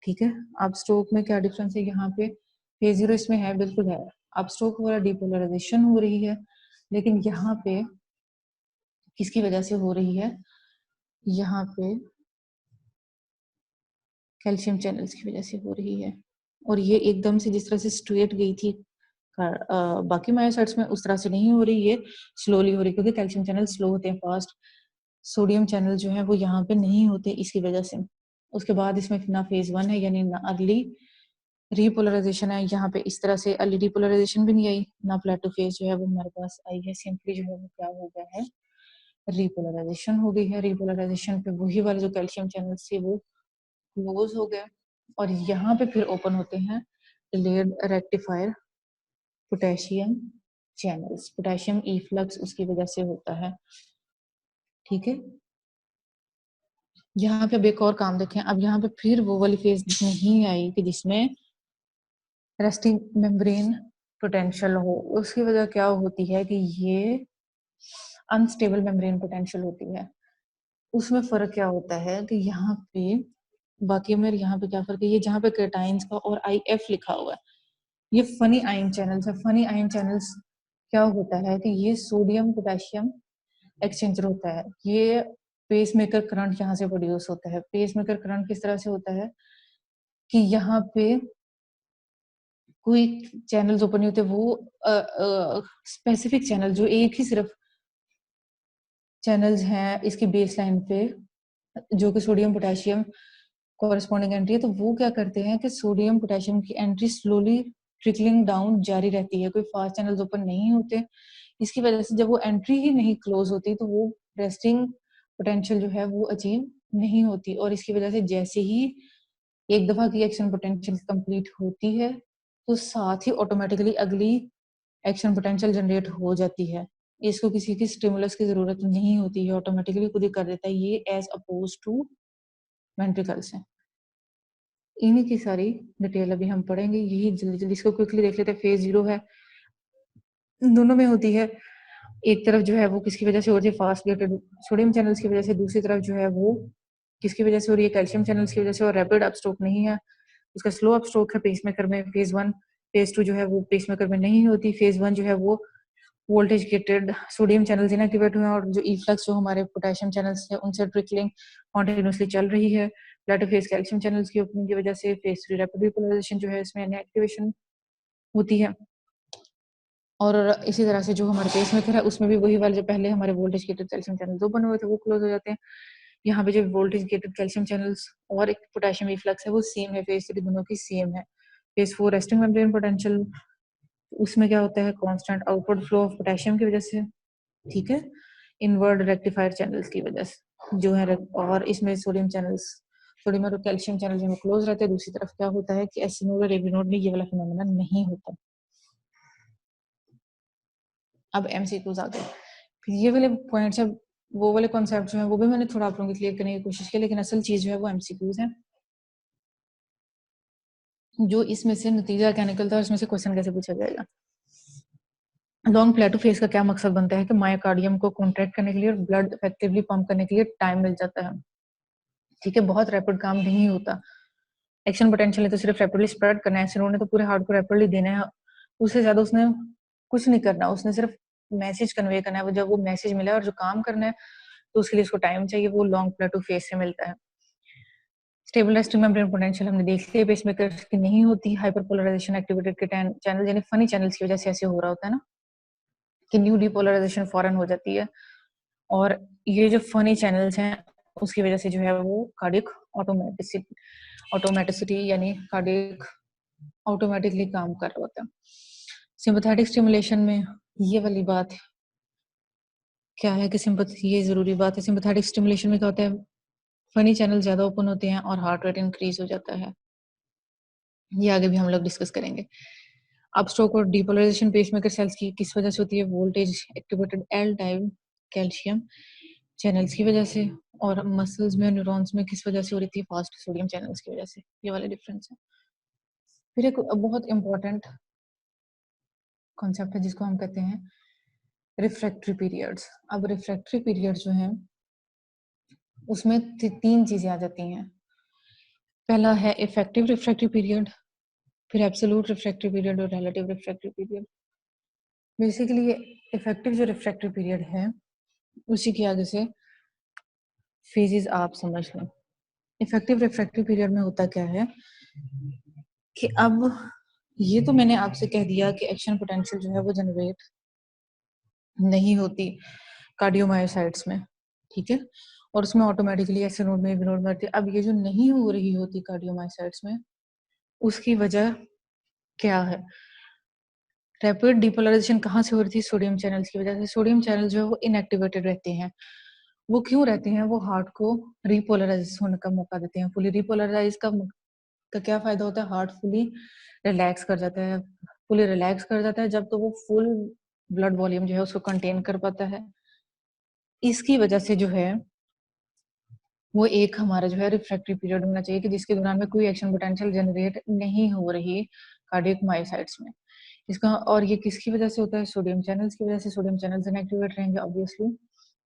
[SPEAKER 1] ठीक है, अपस्ट्रोक में क्या डिफरेंस है, यहाँ पे फेज 0 इसमें है, बिल्कुल है। अपस्ट्रोक वाला डिपोलराइजेशन हो रही है, लेकिन यहाँ पे किसकी वजह से हो रही है, यहाँ पे कैल्शियम चैनल्स की वजह से हो रही है। और ये एकदम से जिस तरह से स्ट्रेट गई थी बाकी मायोसाइट्स में उस तरह से नहीं हो रही है, स्लोली हो रही है, क्योंकि कैल्शियम चैनल स्लो होते हैं फास्ट। सोडियम चैनल जो है वो यहाँ पे नहीं होते इसकी वजह से। उसके बाद इसमें ना फेज 1 है यानी ना अर्ली रिपोलराइजेशन है। यहाँ पे इस तरह से अर्ली रिपोलराइजेशन भी नहीं आई, ना प्लेटो फेज जो है वो हमारे पास आई है। सिंपली जो है वो क्या हो गया है, रिपोलराइजेशन हो गई है। रिपोलराइजेशन पे वही वाले जो कैल्शियम चैनल्स थे वो क्लोज हो गए, और यहाँ पे फिर ओपन होते हैं delayed rectifier potassium channels. Potassium efflux उसकी वजह से होता है। ठीक है, यहाँ पे अब एक और काम देखें। अब यहाँ पे फिर वो वाली फेज नहीं आई कि जिसमें रेस्टिंग मेम्ब्रेन पोटेंशियल हो। उसकी वजह क्या होती है कि ये अनस्टेबल मेम्ब्रेन पोटेंशियल होती है। उसमें फर्क क्या होता है कि यहाँ पे बाकी में यहाँ पे क्या फर्क है, ये जहाँ पे कैटाइंस का और IF लिखा हुआ है ये फनी आयन चैनल्स है। फनी आयन चैनल्स क्या होता है कि ये सोडियम पोटेशियम एक्सचेंजर होता है। ये पेसमेकर करंट यहाँ से प्रोड्यूस होता है। पेसमेकर करंट किस तरह से होता है कि यहाँ पे कोई चैनल्स ओपन नहीं होते, वो स्पेसिफिक चैनल जो एक ही सिर्फ चैनल्स हैं इसकी बेस लाइन पे, जो कि सोडियम पोटेशियम कॉरेस्पॉन्डिंग एंट्री है, तो वो क्या करते हैं कि सोडियम पोटेशियम की एंट्री स्लोली ट्रिकलिंग डाउन जारी रहती है। कोई फास्ट चैनल्स ओपन नहीं होते। इसकी वजह से जब वो एंट्री ही नहीं क्लोज होती तो वो रेस्टिंग पोटेंशियल जो है वो अचीव नहीं होती, और इसकी वजह से जैसे ही एक दफा की एक्शन पोटेंशियल कंप्लीट होती है तो साथ ही ऑटोमेटिकली अगली एक्शन पोटेंशियल जनरेट हो जाती है। इसको किसी की स्टिमुलस की जरूरत नहीं होती है, ऑटोमेटिकली खुद ही कर देता है ये, एज अपोज टू वेंट्रिकल्स है। इन्हीं की सारी डिटेल अभी हम पढ़ेंगे। यही जल्दी जल्दी इसको क्विकली देख लेते हैं। फेज 0 है, दोनों में होती है। एक तरफ जो है वो किसकी वजह से हो रही है, फास्ट गेटेड सोडियम चैनल्स की वजह से। दूसरी तरफ जो है वो किसकी वजह से हो रही है, कैल्शियम चैनल्स की वजह से। और रैपिड अपस्ट्रोक नहीं है, उसका स्लो अपस्ट्रोक है पेसमेकर में। फेज 1 फेज 2 जो है वो पेसमेकर में नहीं होती। फेज 1 जो है वो voltage gated sodium channels inactivate हुए हैं, और जो इफ्लक्स जो हमारे पोटेशियम चैनल्स है उनसे ट्रिकलिंग कॉन्टिन्यूसली चल रही है। प्लेटो फेज कैल्शियम चैनल्स की ओपनिंग की वजह से। फेज 3 रैपिड रिपोलराइजेशन जो है इसमें इनएक्टिवेशन होती है। और इसी तरह से जो हमारे पेसमेकर है उसमें भी वही वाले जो पहले हमारे voltage gated calcium channels open हुए थे वो क्लोज हो जाते हैं। यहाँ पे जो वोल्टेज गेटेड कैल्शियम चैनल्स और एक पोटेशियम इफ्लक्स है वो सेम है। फेज 3 दोनों की सेम है। फेज 4 रेस्टिंग मेम्ब्रेन पोटेंशियल, उसमें क्या होता है, constant output flow of potassium की वजह से। ठीक है, इनवर्ड रेक्टिफायर चैनल्स की वजह से जो है। और इसमें सोडियम चैनल्स, सोडियम और कैल्शियम चैनल जो क्लोज रहते हैं। दूसरी तरफ क्या होता है कि एसिनोड और एबिनोड में ये वाला फिनोमेना नहीं होता। अब MCQs आ गए। फिर ये वाले पॉइंट्स हैं, वो वाले कॉन्सेप्ट जो है वो भी मैंने थोड़ा आप लोगों को क्लियर करने की कोशिश की, लेकिन असल चीज जो है वो MCQs है। जो इसमें से नतीजा क्या निकलता है, उसमें से क्वेश्चन कैसे पूछा जाएगा। लॉन्ग प्लेटो फेज का क्या मकसद बनता है कि मायोकार्डियम को कॉन्ट्रैक्ट करने के लिए और ब्लड इफेक्टिवली पंप करने के लिए टाइम मिल जाता है। ठीक है, बहुत रैपिड काम नहीं होता। एक्शन पोटेंशियल ने तो सिर्फ रैपिडली स्प्रेड करना है, सिनोड ने तो पूरे हार्ट को रैपिडली देना है, उससे ज्यादा उसने कुछ नहीं करना, उसने सिर्फ मैसेज कन्वे करना है। वो जब वो मैसेज मिला और जो काम करना है तो उसके लिए उसको टाइम चाहिए, वो लॉन्ग प्लेटो फेज से मिलता है। स्टेबल रेस्टिंग मेम्ब्रेन पोटेंशियल हमने देख लिया पेसमेकर की नहीं होती। हाइपरपोलराइजेशन एक्टिवेटेड के चैनल यानी फनी चैनल्स की वजह से ऐसे हो रहा होता है ना, कि न्यू डिपोलराइजेशन फॉरन हो जाती है, और ये जो फनी चैनल्स हैं उसकी वजह से जो है वो कार्डियक ऑटोमेटिसिटी यानी कार्डियक ऑटोमेटिकली काम कर रहा होता है। सिंपैथेटिक स्टिमुलेशन में ये वाली बात क्या है कि ये जरूरी बात है, सिंपैथेटिक स्टिमुलेशन में क्या होता है, फनी चैनल ज्यादा ओपन होते हैं और हार्ट रेट इंक्रीज हो जाता है। ये आगे भी हम लोग डिस्कस करेंगे। अपस्ट्रोक और डिपोलराइजेशन पेसमेकर सेल्स की किस वजह से होती है, voltage activated L type calcium channels की वजह से, और मसल्स में न्यूरॉन्स में किस वजह से हो रही थी, फास्ट सोडियम चैनल्स की वजह से। ये वाले डिफरेंस है। फिर एक बहुत इंपॉर्टेंट कॉन्सेप्ट है जिसको हम कहते हैं रिफ्रैक्टरी पीरियड्स। अब रिफ्रैक्टरी पीरियड जो है उसमें तीन चीजें आ जाती हैं। पहला है इफेक्टिव रिफ्रैक्टरी पीरियड, फिर एब्सोल्यूट रिफ्रैक्टरी पीरियड और relative refractory period. Basically effective जो रिफ्रैक्टरी पीरियड है उसी के आगे से फेजेस आप समझ लें। इफेक्टिव रिफ्रैक्टरी पीरियड में होता क्या है कि अब ये तो मैंने आपसे कह दिया कि एक्शन पोटेंशियल जो है वो जनरेट नहीं होती कार्डियोमायोसाइट्स में, ठीक है, और उसमें ऑटोमेटिकली ऐसे नोड में भी नोड में आती है। अब ये जो नहीं हो रही होती कार्डियोमायोसाइट्स में, उसकी वजह क्या है। रैपिड डिपोलराइजेशन कहाँ से हो रही थी, सोडियम चैनल्स की वजह से। सोडियम चैनल जो है वो इनएक्टिवेटेड रहते हैं। वो क्यों रहते हैं, वो हार्ट को रिपोलराइज होने का मौका देते हैं। फुली रिपोलराइज का क्या फायदा होता है, हार्ट फुली रिलैक्स कर जाता है। फुली रिलैक्स कर जाता है जब तो वो फुल ब्लड वॉल्यूम जो है उसको कंटेन कर पाता है। इसकी वजह से जो है वो एक हमारा जो है रिफ्रैक्टरी पीरियड होना चाहिए कि जिसके दौरान में कोई एक्शन पोटेंशियल जनरेट नहीं हो रही कार्डियक मायोसाइट्स में। इसका और ये किसकी वजह से होता है, सोडियम चैनल्स की वजह से। सोडियम चैनल्स इनएक्टिवेट रहेंगे, ऑब्वियसली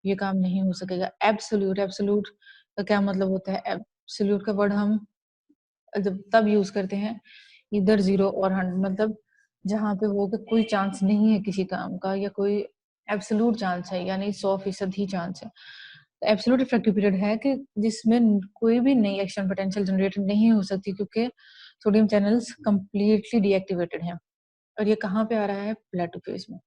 [SPEAKER 1] ये काम नहीं हो सकेगा। एब्सोल्यूट, एब्सोल्यूट का क्या मतलब होता है, एब्सोल्यूट का वर्ड हम जब तब यूज करते हैं इधर 0 और 100, मतलब जहाँ पे हो कि कोई चांस नहीं है किसी काम का, या कोई एब्सोल्यूट चांस है यानी 100% ही चांस है। एब्सोल्यूट रिफ्रैक्टिव पीरियड है कि जिसमें कोई भी नई एक्शन पोटेंशियल जनरेट नहीं हो सकती क्योंकि सोडियम चैनल्स कंप्लीटली डीएक्टिवेटेड हैं। और ये कहाँ पे आ रहा है, प्लेटो फेज में।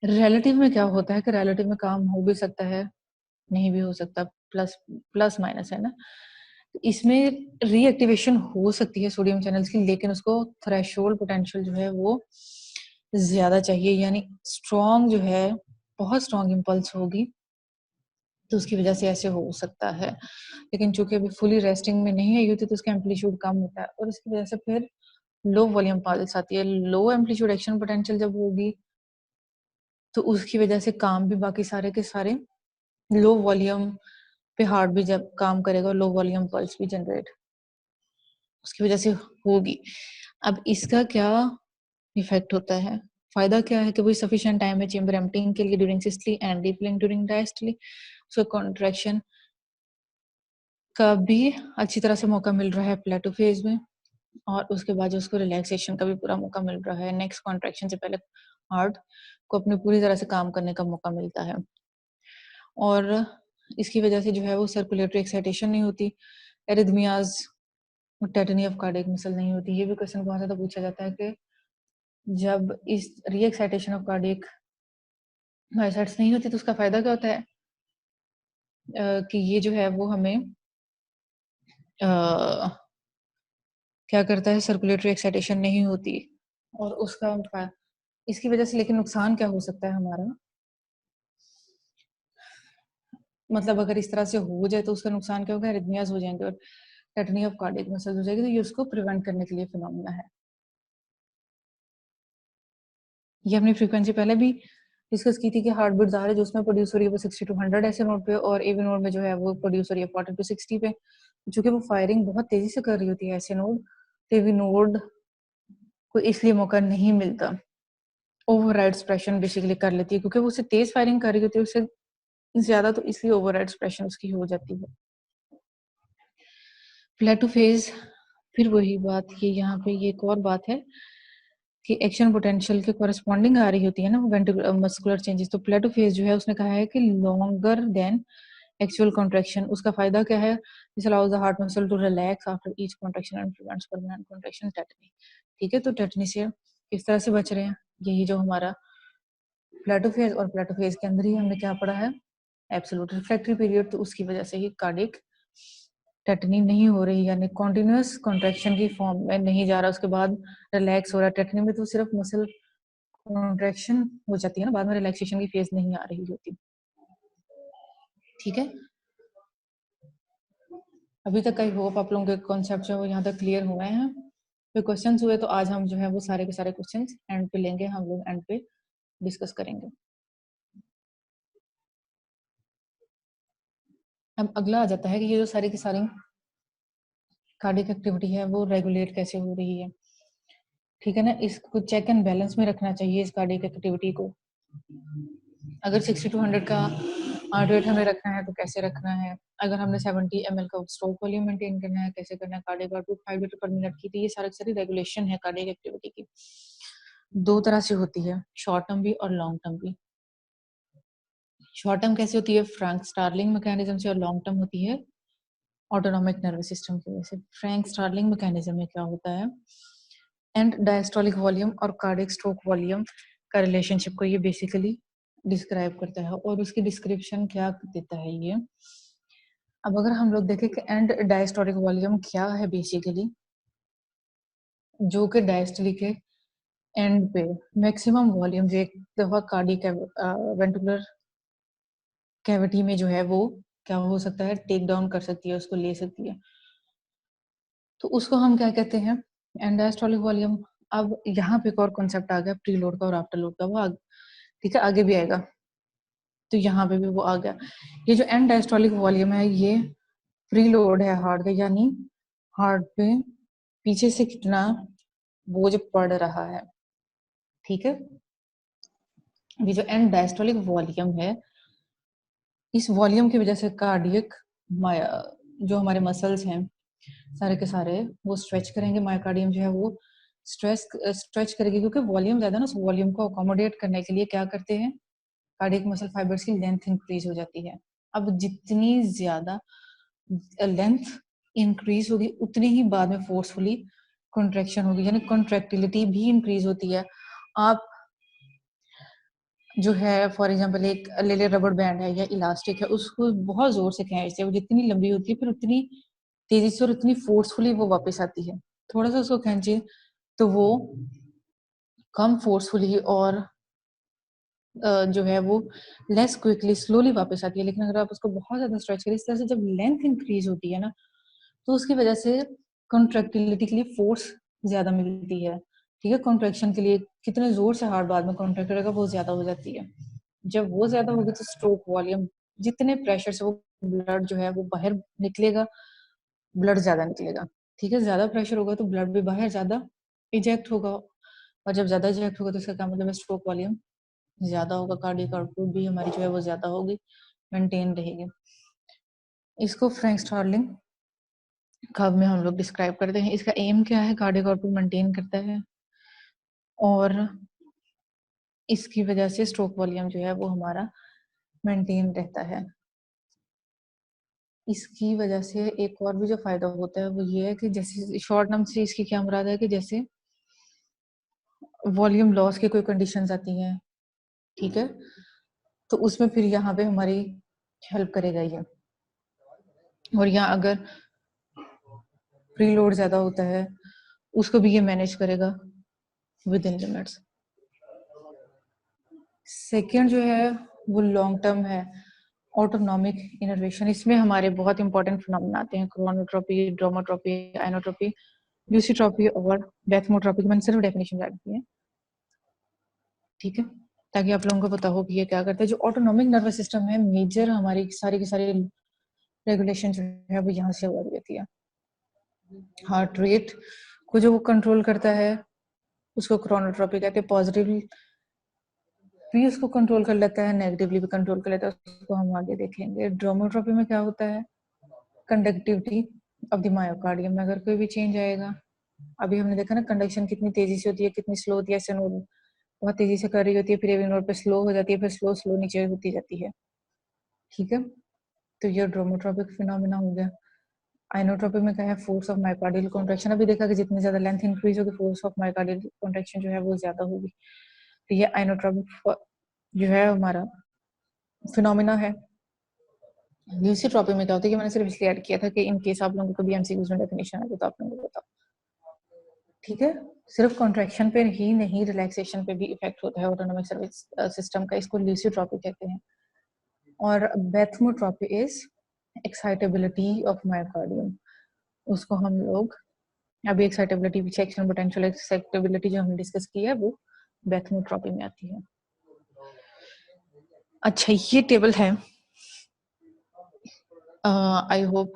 [SPEAKER 1] रिलेटिव में क्या होता है कि रिलेटिव में काम हो भी सकता है, नहीं भी हो सकता, प्लस प्लस माइनस है ना। इसमें रीएक्टिवेशन हो सकती है सोडियम चैनल्स की, लेकिन उसको थ्रेशोल्ड पोटेंशियल जो है वो ज्यादा चाहिए, यानी स्ट्रॉन्ग जो है, बहुत स्ट्रॉन्ग इम्पल्स होगी, तो उसकी वजह से ऐसे हो सकता है। लेकिन चूंकि अभी फुली रेस्टिंग में नहीं आई होती तो उसका एम्पलीट्यूड कम होता है, और इसकी वजह से फिर लो वॉल्यूम पल्स आती है। लो एम्पलीट्यूड एक्शन पोटेंशियल जब होगी तो उसकी वजह से काम भी बाकी सारे के सारे लो वॉल्यूम पे हार्ट भी जब काम करेगा, लो वॉल्यूम पल्स भी जनरेट उसकी वजह से होगी। अब इसका क्या इफेक्ट होता है, फायदा क्या है कि वही सफिशिएंट टाइम है चेंबर एम्प्टिंग के लिए during systole and filling during diastole. उसका कॉन्ट्रैक्शन का भी अच्छी तरह से मौका मिल रहा है प्लेटो फेज में, और उसके बाद जो उसको रिलैक्सेशन का भी पूरा मौका मिल रहा है। नेक्स्ट कॉन्ट्रैक्शन से पहले हार्ट को अपनी पूरी तरह से काम करने का मौका मिलता है, और इसकी वजह से जो है वो सर्कुलेटरी एक्साइटेशन नहीं होती, एरिथमियाज और टेटनी ऑफ कार्डियक मसल नहीं होती। ये भी क्वेश्चन बहुत ज्यादा पूछा जाता है कि जब इस रीएक्साइटेशन ऑफ कार्डियक मायोसाइट्स नहीं होती तो उसका फायदा क्या होता है, कि ये जो है वो हमें क्या करता है, सर्कुलेटरी एक्साइटेशन नहीं होती, और उसका इसकी वजह से लेकिन नुकसान क्या हो सकता है हमारा, मतलब अगर इस तरह से हो जाए तो उसका नुकसान क्या होगा, एरिथमियाज हो जाएंगे और टेटनी ऑफ कार्डियक मसल हो जाएगी। तो ये उसको प्रिवेंट करने के लिए फिनोमेना है। ये हमने फ्रीक्वेंसी पहले भी डिस्कस की थी कि हार्ट बीट ज़्यादा है जो उसमें प्रोड्यूस हो रही है वो 60 to 100 ऐसे नोड पे, और एवी नोड में जो है वो प्रोड्यूस हो रही है 40 to 60 पे। चूंकि वो फायरिंग बहुत तेजी से कर रही होती है ऐसे नोड, तो एवी नोड को इसलिए मौका नहीं मिलता, ओवरराइड एक्सप्रेशन बेसिकली कर लेती है क्योंकि वो उससे तेज फायरिंग कर रही होती है उससे ज्यादा, तो इसलिए ओवरराइड एक्सप्रेशन उसकी हो जाती है। प्लेटो फेज, फिर वही बात कि यहाँ पे ये एक और बात है कि एक्शन पोटेंशियल के कॉरेस्पॉन्डिंग आ रही होती है ना वेंट्रिकुलर मस्कुलर चेंजेस। तो प्लेटो फेज जो है उसने कहा है कि लॉन्गर देन एक्चुअल कॉन्ट्रैक्शन। उसका फायदा क्या है? This allows the heart muscle to relax after each contraction and prevents permanent contraction tetany. ठीक है, तो टेटनी से किस तरह से बच रहे हैं, यही जो हमारा प्लेटो फेज, और प्लेटो फेज के अंदर ही हमने क्या पढ़ा है, एब्सोल्यूट रिफ्लेक्टरी पीरियड, तो उसकी वजह से ही कार्डिक टेटनी नहीं हो रही, यानी कॉन्टिन्यूस कॉन्ट्रैक्शन की फॉर्म में नहीं जा रहा, उसके बाद रिलैक्स हो रहा है। टेटनी में तो सिर्फ मसल कॉन्ट्रैक्शन हो जाती है ना, बाद में रिलैक्सेशन की फेज नहीं आ रही होती। ठीक है, अभी तक आई होप आप लोगों के कॉन्सेप्ट जो है वो यहाँ तक क्लियर हुए हैं। फिर क्वेश्चंस हुए तो आज हम जो है वो सारे के सारे क्वेश्चंस एंड पे लेंगे, हम लोग एंड पे डिस्कस करेंगे। अब अगला आ जाता है कि ये जो सारी की सारी कार्डियक एक्टिविटी है वो रेगुलेट कैसे हो रही है। ठीक है ना, इसको चेक एंड बैलेंस में रखना चाहिए इस कार्डियक एक्टिविटी को। अगर 60 to 100 का हार्ट रेट हमें रखना है तो कैसे रखना है, अगर हमने 70 ml का स्ट्रोक वॉल्यूम मेंटेन करना है कैसे करना है, कार्डियक आउटपुट 5 लीटर पर मिनट की, तो ये सारी रेगुलेशन है कार्डियक एक्टिविटी की। दो तरह से होती है, शॉर्ट टर्म भी और लॉन्ग टर्म भी। शॉर्ट टर्म कैसे होती है? फ्रैंक स्टार्लिंग मैकेनिज्म से, और लॉन्ग टर्म होती है ऑटोनॉमिक नर्वस सिस्टम की वजह से। फ्रैंक स्टार्लिंग मैकेनिज्म में क्या होता है, एंड डायस्टोलिक वॉल्यूम और कार्डियक स्ट्रोक वॉल्यूम का रिलेशनशिप को ये बेसिकली डिस्क्राइब करता है, और उसकी डिस्क्रिप्शन क्या देता है ये। अब अगर हम लोग देखें कि एंड डायस्टोलिक वॉल्यूम क्या है, बेसिकली जो कि डायस्टोलिक के एंड पे मैक्सिमम वॉल्यूम जो एक दफा कार्डियक वेंट्रिकुलर कैविटी में जो है वो क्या हो सकता है, टेक डाउन कर सकती है, उसको ले सकती है, तो उसको हम क्या कहते हैं, एंड डायस्टोलिक वॉल्यूम। अब यहाँ पे एक और कॉन्सेप्ट आ गया प्री लोड का और आफ्टर लोड का, वो ठीक है आगे भी आएगा, तो यहाँ पे भी वो आ गया। ये जो एंड डायस्टोलिक वॉल्यूम है ये प्री लोड है हार्ट का, यानी हार्ट पे पीछे से कितना बोझ पड़ रहा है। ठीक है, ये जो एंड डायस्टोलिक वॉल्यूम है, इस वॉल्यूम की वजह से कार्डियक जो हमारे मसल्स हैं सारे के सारे वो स्ट्रेच करेंगे, मायोकार्डियम जो है वो स्ट्रेच करेगी, क्योंकि वॉल्यूम ज्यादा ना, उस वॉल्यूम को अकोमोडेट करने के लिए क्या करते हैं, कार्डियक मसल फाइबर्स की लेंथ इंक्रीज हो जाती है। अब जितनी ज्यादा लेंथ इंक्रीज होगी उतनी ही बाद में फोर्सफुली कॉन्ट्रैक्शन होगी, यानी कॉन्ट्रैक्टिलिटी भी इंक्रीज होती है। आप जो है फॉर एग्जांपल एक ले ले रबड़ बैंड है या इलास्टिक है, उसको बहुत जोर से खींचते हैं, वो जितनी लंबी होती है फिर उतनी तेजी से और उतनी फोर्सफुली वो वापस आती है। थोड़ा सा उसको खींचे तो वो कम फोर्सफुली और जो है वो लेस क्विकली स्लोली वापस आती है। लेकिन अगर आप उसको बहुत ज्यादा स्ट्रेच करें इस तरह से, जब लेंथ इंक्रीज होती है ना, तो उसकी वजह से कॉन्ट्रैक्टिलिटी के लिए फोर्स ज्यादा मिलती है। ठीक है, कॉन्ट्रैक्शन के लिए कितने जोर से हार्ट बाद में कॉन्ट्रैक्ट करेगा वो ज्यादा हो जाती है। जब वो ज्यादा होगी तो स्ट्रोक वॉल्यूम, जितने प्रेशर से वो ब्लड जो है वो बाहर निकलेगा, ब्लड ज्यादा निकलेगा। ठीक है, ज्यादा प्रेशर होगा तो ब्लड भी बाहर ज्यादा इजेक्ट होगा, और जब ज्यादा इजेक्ट होगा तो इसका क्या मतलब है, स्ट्रोक वॉल्यूम ज्यादा होगा, कार्डियक आउटपुट भी हमारी जो है वो ज्यादा होगी, मेंटेन रहेगी। इसको फ्रैंक स्टार्लिंग कर्व में हम लोग डिस्क्राइब करते हैं। इसका एम क्या है, कार्डियक आउटपुट मेंटेन करता है, और इसकी वजह से स्ट्रोक वॉल्यूम जो है वो हमारा मेंटेन रहता है। इसकी वजह से एक और भी जो फायदा होता है वो ये है कि जैसे शॉर्ट टर्म से इसकी क्या मुराद है कि जैसे वॉल्यूम लॉस की कोई कंडीशंस आती हैं, ठीक है, तो उसमें फिर यहाँ पे हमारी हेल्प करेगा ये। और यहाँ अगर प्रीलोड ज्यादा होता है उसको भी ये मैनेज करेगा विद इन लिमिट्स। सेकेंड जो है वो लॉन्ग टर्म है, ऑटोनॉमिक इनर्वेशन। इसमें हमारे बहुत इंपॉर्टेंट फिनोमेना आते हैं, क्रोनोट्रोपी, ड्रोमोट्रोपी, आइनोट्रोपी, ल्यूसीट्रोपी और बेथमोट्रोपी की मैंने सिर्फ डेफिनेशन ऐड की है। ठीक है, ताकि आप लोगों को पता हो कि ये क्या करता है। जो ऑटोनॉमिक नर्वस सिस्टम है, मेजर हमारी सारी की सारी रेगुलेशन जो है वो यहाँ से हो रही है। हार्ट रेट को जो वो कंट्रोल करता है उसको क्रोनोट्रोपी कहते हैं। पॉजिटिवली भी उसको कंट्रोल कर लेता है, नेगेटिवली भी कंट्रोल कर लेता है, उसको हम आगे देखेंगे। ड्रोमोट्रोपी में क्या होता है, कंडक्टिविटी ऑफ द मायोकार्डियम में अगर कोई भी चेंज आएगा, अभी हमने देखा ना कंडक्शन कितनी तेजी से होती है, कितनी स्लो होती है। ऐसे नोड बहुत तेजी से कर रही होती है, फिर एवी नोड पे स्लो हो जाती है, फिर स्लो स्लो नीचे होती जाती है। ठीक है, तो ये ड्रोमोट्रोपिक फिनोमिना हो गया। आइनोट्रोपी में क्या है, फोर्स ऑफ मायोकार्डियल कॉन्ट्रैक्शन। अभी देखा कि जितनी ज्यादा लेंथ इंक्रीज होगी, फोर्स ऑफ मायोकार्डियल कॉन्ट्रैक्शन जो है वो ज्यादा होगी। तो ये आइनोट्रोपिक जो है हमारा फिनोमिना है। ल्यूसीट्रोपी में क्या होता है कि मैंने सिर्फ इसलिए ऐड किया था कि इन केस आप लोगों को कभी एमसीक्यूज में डेफिनेशन आए तो आप लोगों को बताओ। ठीक है, सिर्फ कॉन्ट्रैक्शन पे ही नहीं, रिलैक्सेशन पे भी इफेक्ट होता है ऑटोनॉमिक सर्विस सिस्टम का। इसको ल्यूसीट्रोपी कहते हैं। और बेथमोट्रोपी इज एक्साइटेबिलिटी ऑफ मायोकार्डियम। उसको हम लोग अभी एक्साइटेबिलिटी पीछे एक्शन पोटेंशियल एक्साइटेबिलिटी जो हमने डिस्कस की है वो बेथमोट्रोपी में आती है। अच्छा, ये टेबल है, आई होप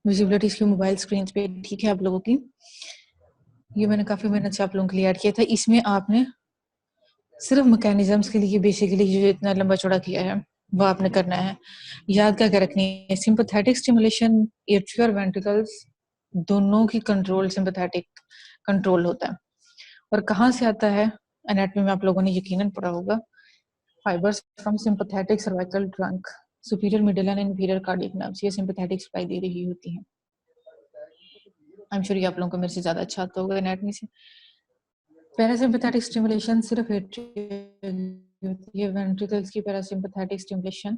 [SPEAKER 1] विजिबिलिटी इसकी मोबाइल स्क्रीन पे ठीक है आप लोगों की। ये मैंने काफी मेहनत से आप लोगों के लिए ऐड किया था। इसमें आपने सिर्फ मैकेनिज्म्स के लिए बेसिकली जो इतना लंबा चौड़ा किया है वो आपने करना है। याद क्या रखनी है, सिंपैथेटिक स्टिमुलेशन एट्रिया और वेंट्रिकल्स दोनों की कंट्रोल सिंपैथेटिक कंट्रोल होता है। और कहाँ से आता है, एनाटॉमी में आप लोगों ने यकीनन पढ़ा होगा। Fibres from sympathetic cervical trunk, superior middle and inferior cardiac nerves, ये सिंपैथेटिक सप्लाई दे रही होती हैं। आई एम श्योर ये आप लोगों को मेरे से ज्यादा अच्छा आता होगा एनाटॉमी से। पैरासिम्पैथेटिक स्टिमुलेशन सिर्फ होती है, वेंट्रिकल्स की पैरासिम्पैथेटिक स्टिमुलेशन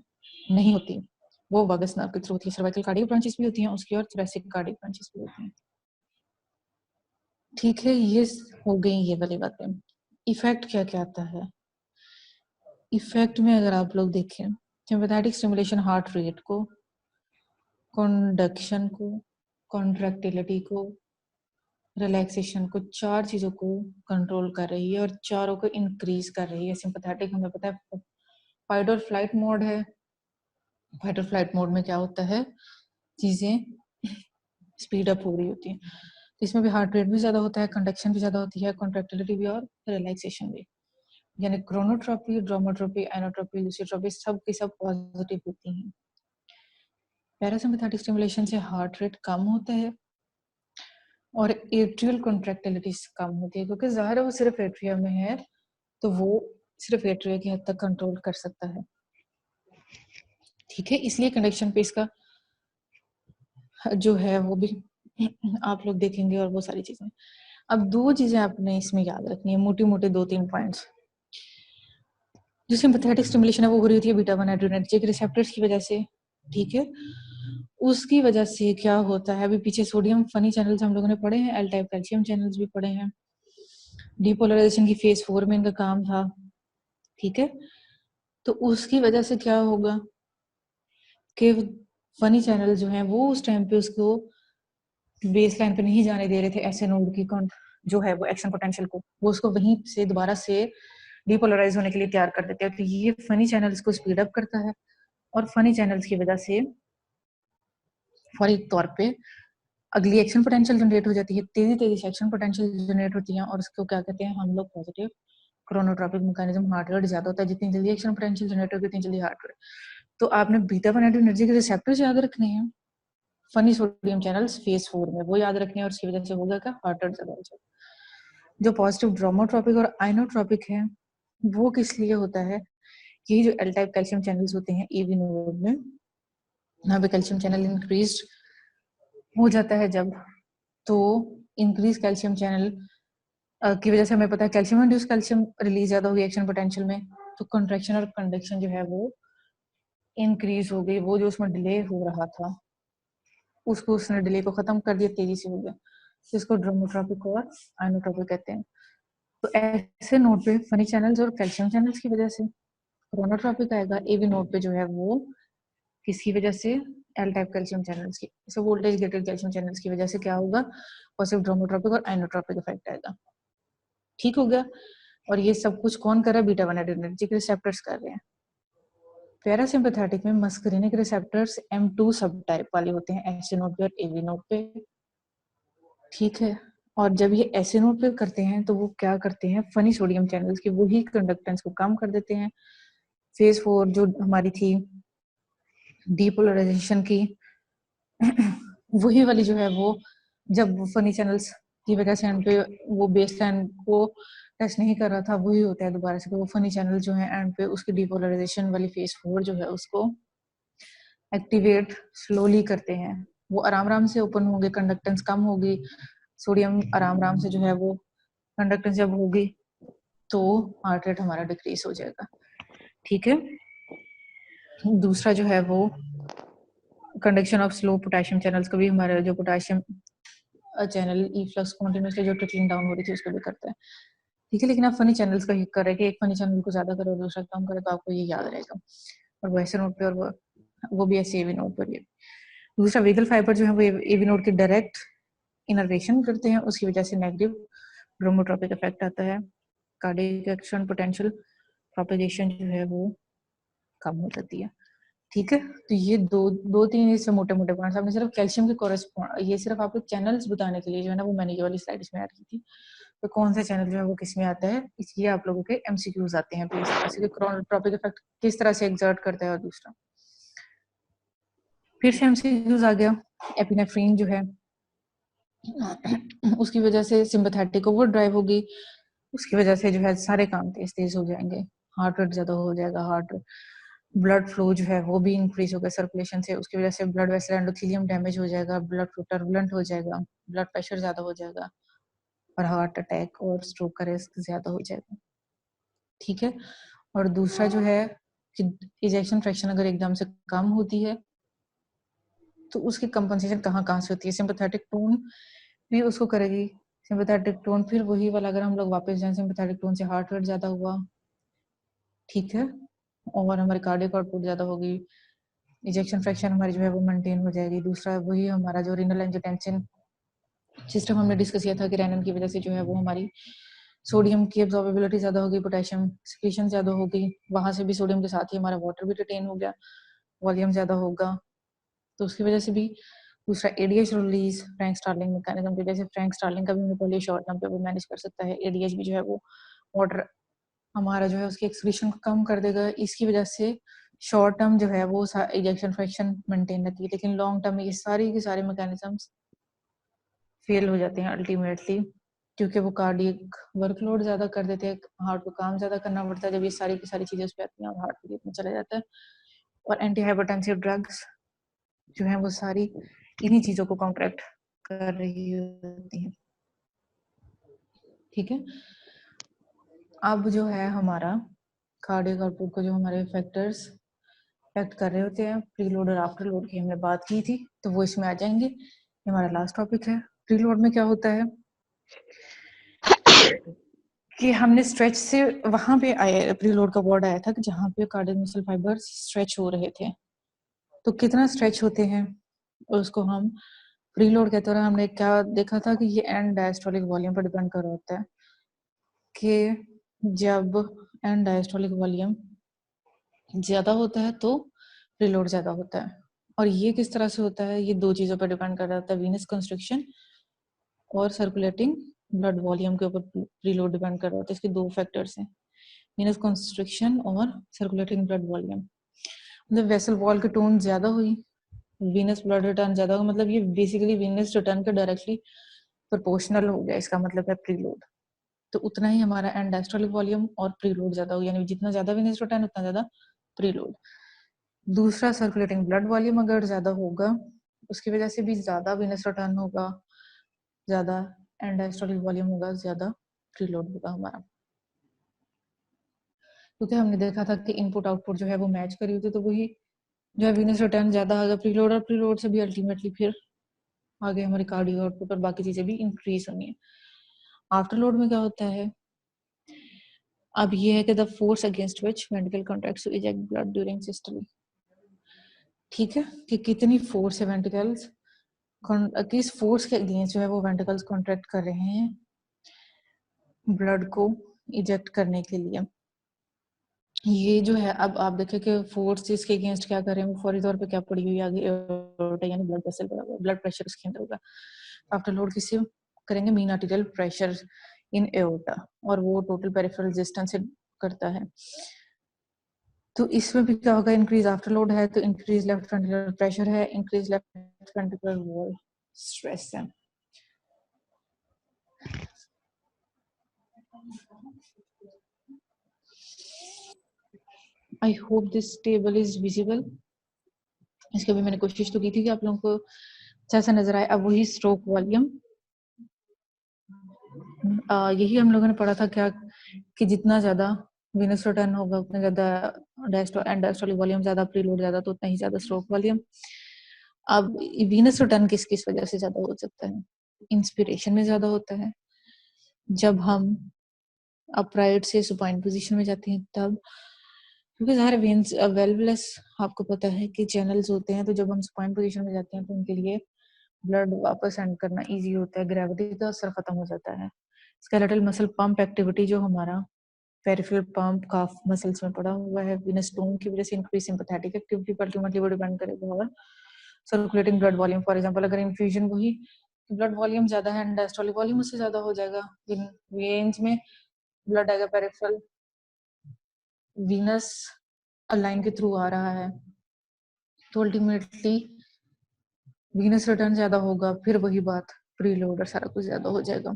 [SPEAKER 1] नहीं होती, वो वगस नर्व के थ्रू होती है। सर्वाइकल कार्डियक ब्रांचेस भी होती हैं उसकी और थोरैसिक कार्डियक ब्रांचेस भी होती हैं। ठीक है, ये हो गई ये वाली बातें। इफेक्ट क्या क्या आता है, इफेक्ट में अगर आप लोग देखें, सिंपैथेटिक स्टिमुलेशन हार्ट रेट को, कंडक्शन को, कॉन्ट्रैक्टिलिटी को, रिलैक्सेशन को, चार चीजों को कंट्रोल कर रही है और चारों को इंक्रीज कर रही है। सिंपैथेटिक हमें पता है फाइट और फ्लाइट मोड है। फाइट और फ्लाइट मोड में क्या होता है, चीजें स्पीड अप हो रही होती है, तो इसमें भी हार्ट रेट भी ज्यादा होता है, कंडक्शन भी ज्यादा होती है, कॉन्ट्रैक्टिलिटी भी और रिलैक्सेशन भी। यानी क्रोनोट्रोपी, ड्रोमोट्रोपी, आइनोट्रोपी, लूसीट्रोपी सब की सब पॉजिटिव होती हैं। पैरासिम्पैथेटिक स्टिमुलेशन से हार्ट रेट कम होता है और एट्रियल कॉन्ट्रैक्टिलिटी कम होती है, क्योंकि जाहिर है वो सिर्फ एट्रिया में है, तो वो सिर्फ एट्रिया की हद तक कंट्रोल कर सकता है। ठीक है, इसलिए कंडक्शन पे इसका जो है वो भी आप लोग देखेंगे और वो सारी चीजें। अब दो चीजें आपने इसमें याद रखनी है, मोटी मोटे दो तीन पॉइंट्स। जो सिंपैथेटिक स्टिमुलेशन है वो हो रही होती है बीटा 1 एड्रेनर्जिक रिसेप्टर्स की वजह से। ठीक है, उसकी वजह से क्या होता है, अभी पीछे सोडियम फनी चैनल्स हम लोगों ने पढ़े हैं, एल टाइप कैल्शियम चैनल्स भी पढ़े हैं, डिपोलराइजेशन की फेज 4 में इनका काम था। ठीक है, तो उसकी वजह से क्या होगा कि फनी चैनल जो हैं वो उस टाइम पे उसको बेस लाइन पे नहीं जाने दे रहे थे, ऐसे नोड की जो है वो एक्शन पोटेंशियल को, वो उसको वहीं से दोबारा से डिपोलराइज होने के लिए तैयार कर देते हैं। तो ये फनी चैनल्स को स्पीड अप करता है और फनी चैनल्स की वजह से फौरी तौर पे अगली एक्शन पोटेंशियल जनरेट हो जाती है, तेजी तेजी से एक्शन पोटेंशियल जनरेट होती है और उसको क्या कहते हैं हम लोग, positive chronotropic mechanism. Heart rate ज्यादा होता है, जितनी जल्दी एक्शन पोटेंशियल जनरेट होगी उतनी जल्दी हार्ट रेट। तो आपने बीटा 1 एड्रेनर्जिक रिसेप्टर्स याद रखने हैं, फनी सोडियम चैनल्स फेज 4 में वो याद रखने हैं, और उसकी वजह से होगा क्या, हार्ट रेट ज्यादा हो जाएगा। जो पॉजिटिव ड्रोमोट्रोपिक और आइनोट्रोपिक है वो किस लिए होता है, ये जो एल टाइप कैल्शियम चैनल्स होते हैं एवी नोड में, यहाँ पे कैल्शियम चैनल इंक्रीज हो जाता है जब, तो इंक्रीज कैल्शियम चैनल की वजह से हमें पता है कैल्शियम इंड्यूस कैल्शियम रिलीज ज्यादा होगी एक्शन पोटेंशियल में, तो कंट्रैक्शन और कंडक्शन जो है वो इंक्रीज हो गई। वो जो उसमें डिले हो रहा था उसको उसने डिले को खत्म कर दिया, तेजी से हो गया, जिसको ड्रोमोट्रोपिक और आइनोट्रोपिक कहते हैं। तो ऐसे नोड पे फनी चैनल्स और कैल्शियम चैनल्स की वजह से क्रोनोट्रोपिक आएगा। एवी नोड पे जो है वो किसकी वजह से, एल टाइप कैल्शियम चैनल्स की, so voltage gated calcium channels की वजह से क्या होगा, पॉजिटिव ड्रोमोट्रोपिक और आइनोट्रोपिक इफेक्ट आएगा। ठीक हो गया। और ये सब कुछ कौन कर रहा है? बीटा 1 एड्रेनर्जिक रिसेप्टर्स कर रहे हैं। पैरासिम्पैथेटिक में मस्करिनिक रिसेप्टर्स M2 सब टाइप वाले होते हैं, एसए नोड पे और एवी नोड पे, ठीक है। और जब ये एसए नोड पे करते हैं तो वो क्या करते हैं? फनी सोडियम चैनल्स की वही कंडक्टेंस को कम कर देते हैं। फेज 4 जो हमारी थी डीपोलराइजेशन की वही वाली जो है वो जब फनी चैनल्स की वजह से एंड पे वो बेस लाइन को टच नहीं कर रहा था, वही होता है दोबारा से, तो वो फनी चैनल जो है एंड पे उसकी डीपोलराइजेशन वाली फेज 4 जो है उसको एक्टिवेट स्लोली करते हैं। वो आराम आराम से ओपन होंगे, कंडक्टेंस कम होगी, सोडियम आराम आराम से जो है वो कंडक्टेंस जब होगी तो हार्ट रेट हमारा डिक्रीज हो जाएगा, ठीक है। दूसरा जो है वो conduction of slow potassium channels को भी हमारा जो पोटेशियम चैनल ई फ्लक्स कॉन्टिन्यूसली जो ट्रिकलिंग डाउन हो रही थी उसको भी करता है, ठीक है। लेकिन आप फनी चैनल्स का कर रहे हैं कि एक फनी चैनल को ज्यादा करो दूसरा कम करे, तो आपको ये याद रहेगा। और वो ऐसे नोट पे और वो भी ऐसे एवी नोट पर ही। दूसरा वेगल फाइबर जो है वो एवी नोट की डायरेक्ट इनर्वेशन करते हैं, उसकी वजह से नेगेटिव ब्रोमोट्रोपिक इफेक्ट आता है, कार्डियक एक्शन पोटेंशियल प्रोपेगेशन जो है वो कम हो जाती है, ठीक है। तो ये दो तीन इससे मोटे मोटे पॉइंट्स आपने सिर्फ कैल्शियम के कोरेस्पॉन्ड, ये सिर्फ आपको चैनल्स बताने के लिए जो है ना वो मैंने ये वाली स्लाइड्स में ऐड की थी, तो कौन सा चैनल जो है वो किस में आता है, इसलिए आप लोगों के एमसीक्यूज आते हैं इस तरह से कि क्रोनोट्रोपिक इफेक्ट किस तरह से एक्सर्ट करता है। और दूसरा फिर से एमसीक्यूज आ गया, एपिनेफ्रीन जो है उसकी वजह से सिंपैथेटिक ओवर ड्राइव होगी, उसकी वजह से जो है सारे काम तेज तेज हो जाएंगे, हार्ट रेट ज्यादा हो जाएगा, हार्ट ब्लड फ्लो जो है वो भी इंक्रीज होगा सर्कुलेशन से, उसकी वजह से ब्लड वेसल एंडोथेलियम डैमेज हो जाएगा, ब्लड फ्लो टर्बुलेंट हो जाएगा, ब्लड प्रेशर ज्यादा हो जाएगा और हार्ट अटैक और स्ट्रोक का रिस्क ज्यादा हो जाएगा, ठीक है। और दूसरा जो है कि इजेक्शन फ्रैक्शन अगर एकदम से कम होती है तो उसकी कंपनसेशन कहाँ कहाँ से होती है? सिंपैथेटिक टोन भी उसको करेगी, सिंपैथेटिक टोन फिर वही वाला, अगर हम लोग वापस जाएं सिंपैथेटिक टोन से हार्ट रेट ज्यादा हुआ, ठीक है, और हमारी कार्डियक आउटपुट ज्यादा होगी, इजेक्शन फ्रैक्शन हमारी जो है वो मेंटेन हो जाएगी। दूसरा वही हमारा जो रीनल एंजियोटेंसिन सिस्टम हमने डिस्कस किया था कि रेनन की वजह से जो है वो हमारी सोडियम की एब्जॉर्बेबिलिटी ज्यादा होगी, पोटेशियम सिक्रीशन ज्यादा होगी, वहां से भी सोडियम के साथ ही हमारा वाटर भी रिटेन हो गया, वॉल्यूम ज्यादा होगा, तो उसकी वजह से भी। दूसरा ADH release Frank Starling mechanism की वजह से, फ्रैंक स्टार्लिंग का भी हमने पहले शॉर्ट टर्म पे वो मैनेज कर सकता है, एडीएच भी जो है वो वाटर हमारा जो है उसकी एक्सक्रीशन को कम कर देगा, इसकी वजह से शॉर्ट टर्म जो है वो इजेक्शन फ्रैक्शन मेंटेन रहती है, लेकिन लॉन्ग टर्म में ये सारी के सारे मैकेनिज्म्स फेल हो जाते हैं अल्टीमेटली, क्योंकि वो कार्डियक वर्कलोड ज्यादा कर देते हैं, हार्ट को काम ज्यादा करना पड़ता है, जब ये सारी की सारी चीजें उस पर आती हैं और हार्ट के में चला जाता है। और एंटी हाइपरटेंसिव ड्रग्स जो है वो सारी इन्हीं चीजों को कॉन्ट्रैक्ट कर रही होती है, ठीक है। अब जो है हमारा कार्डियक आउटपुट को जो हमारे फैक्टर्स इफेक्ट कर रहे होते हैं, प्रीलोड और आफ्टर लोड की हमने बात की थी, तो वो इसमें आ जाएंगे, ये हमारा लास्ट टॉपिक है। प्रीलोड में क्या होता है कि हमने स्ट्रेच से वहां पे आया, प्रीलोड का वर्ड आया था कि जहां पे कार्डियक मसल फाइबर्स स्ट्रेच हो रहे थे, तो कितना स्ट्रेच होते हैं उसको हम प्रीलोड कहते हैं। हमने क्या देखा था कि ये एंड डायस्टोलिक वॉल्यूम पर डिपेंड कर रहा होता है, कि जब एंड डायस्टोलिक वॉल्यूम ज्यादा होता है तो प्रीलोड ज्यादा होता है। और ये किस तरह से होता है? ये दो चीजों पर डिपेंड कर रहा होता है, वीनस कंस्ट्रिक्शन और सर्कुलेटिंग ब्लड वॉल्यूम के ऊपर प्रीलोड डिपेंड कर रहा होता है। इसके दो फैक्टर्स हैं, वीनस कंस्ट्रिक्शन और सर्कुलेटिंग ब्लड वॉल्यूम। मतलब वेसल वॉल की टोन ज्यादा हुई, वीनस ब्लड रिटर्न ज्यादा होगा, मतलब ये बेसिकली वीनस रिटर्न के डायरेक्टली प्रोपोर्शनल हो गया, इसका मतलब है प्रीलोड। तो उतना ही हमारा एंड डायस्टोलिक वॉल्यूम और प्रीलोड ज्यादा होगा, यानी जितना ज्यादा वीनस रिटर्न उतना ज्यादा प्रीलोड। दूसरा सर्कुलेटिंग ब्लड वॉल्यूम अगर ज्यादा होगा उसकी वजह से भी ज्यादा वीनस रिटर्न होगा, ज्यादा एंड डायस्टोलिक वॉल्यूम होगा, ज्यादा प्रीलोड होगा हमारा, क्योंकि हमने देखा था कि इनपुट आउटपुट जो है वो मैच करी होती, तो वही जो है वीनस रिटर्न ज्यादा आएगा प्रीलोड, और प्रीलोड से भी अल्टीमेटली फिर आगे हमारी कार्डियो आउटपुट और बाकी चीजें भी इंक्रीज होनी है। आफ्टर लोड में क्या होता है, अब ये है कि the force against which ventricle contracts to eject blood during systole, ठीक है, कि कितनी फोर्स है वेंट्रिकल्स किस फोर्स के अगेंस्ट जो है वो वेंट्रिकल्स कॉन्ट्रैक्ट कर रहे हैं ब्लड को इजेक्ट करने के लिए। ये जो है अब आप देखें कि फोर्स इसके अगेंस्ट क्या करें, वो फौरी तौर पे क्या पड़ी हुई आगे एओर्टा यानी ब्लड वेसल पड़ा हुआ, ब्लड प्रेशर इसके अंदर होगा। आफ्टर लोड किससे करेंगे, mean arterial pressure in aorta, और वो टोटल पेरिफेरल रेजिस्टेंस से करता है। तो इसमें भी क्या होगा, इंक्रीज आफ्टर लोड है तो इंक्रीज लेफ्ट वेंट्रिकुलर प्रेशर है, increase left ventricular wall stress है। I hope this table is visible. इसके भी मैंने कोशिश तो की थी कि आप लोगों को अच्छा सा नजर आए। अब वही स्ट्रोक वॉल्यूम, यही हम लोगों ने पढ़ा था क्या कि जितना ज्यादा वीनस रिटर्न होगा उतना ज्यादा डायस्टोलिक वॉल्यूम ज्यादा, प्रीलोड ज्यादा, तो उतना ही ज्यादा स्ट्रोक वॉल्यूम। अब वीनस रिटर्न किस किस वजह से ज्यादा हो सकता है, इंस्पिरेशन में ज्यादा होता है, जब हम अपराइट से सुपाइन पोजीशन में जाते हैं तब, क्योंकि सारे वेन्स वेल्वलेस आपको पता है कि चैनल्स होते हैं, तो जब हम सुपाइन पोजीशन में जाते हैं तो उनके लिए ब्लड वापस सेंड करना इजी होता है, ग्रेविटी का असर खत्म हो जाता है। स्केलेटल मसल पंप एक्टिविटी जो हमारा पेरिफेरल पंप काफ मसल्स में पड़ा हुआ है, वीनस टोन की वजह से इंक्रीज सिंपैथेटिक एक्टिविटी पर अल्टीमेटली वो डिपेंड करेगा और circulating blood volume. For example अगर इन्फ्यूजन वही ब्लड वॉल्यूम ज्यादा है, डायस्टोलिक वॉल्यूम उससे ज्यादा हो जाएगा, वेन्स में ब्लड आएगा पेरिफेरल वीनस लाइन के थ्रू आ रहा है, तो अल्टीमेटली वीनस रिटर्न ज्यादा होगा, फिर वही बात प्रीलोड और सारा कुछ ज्यादा हो जाएगा।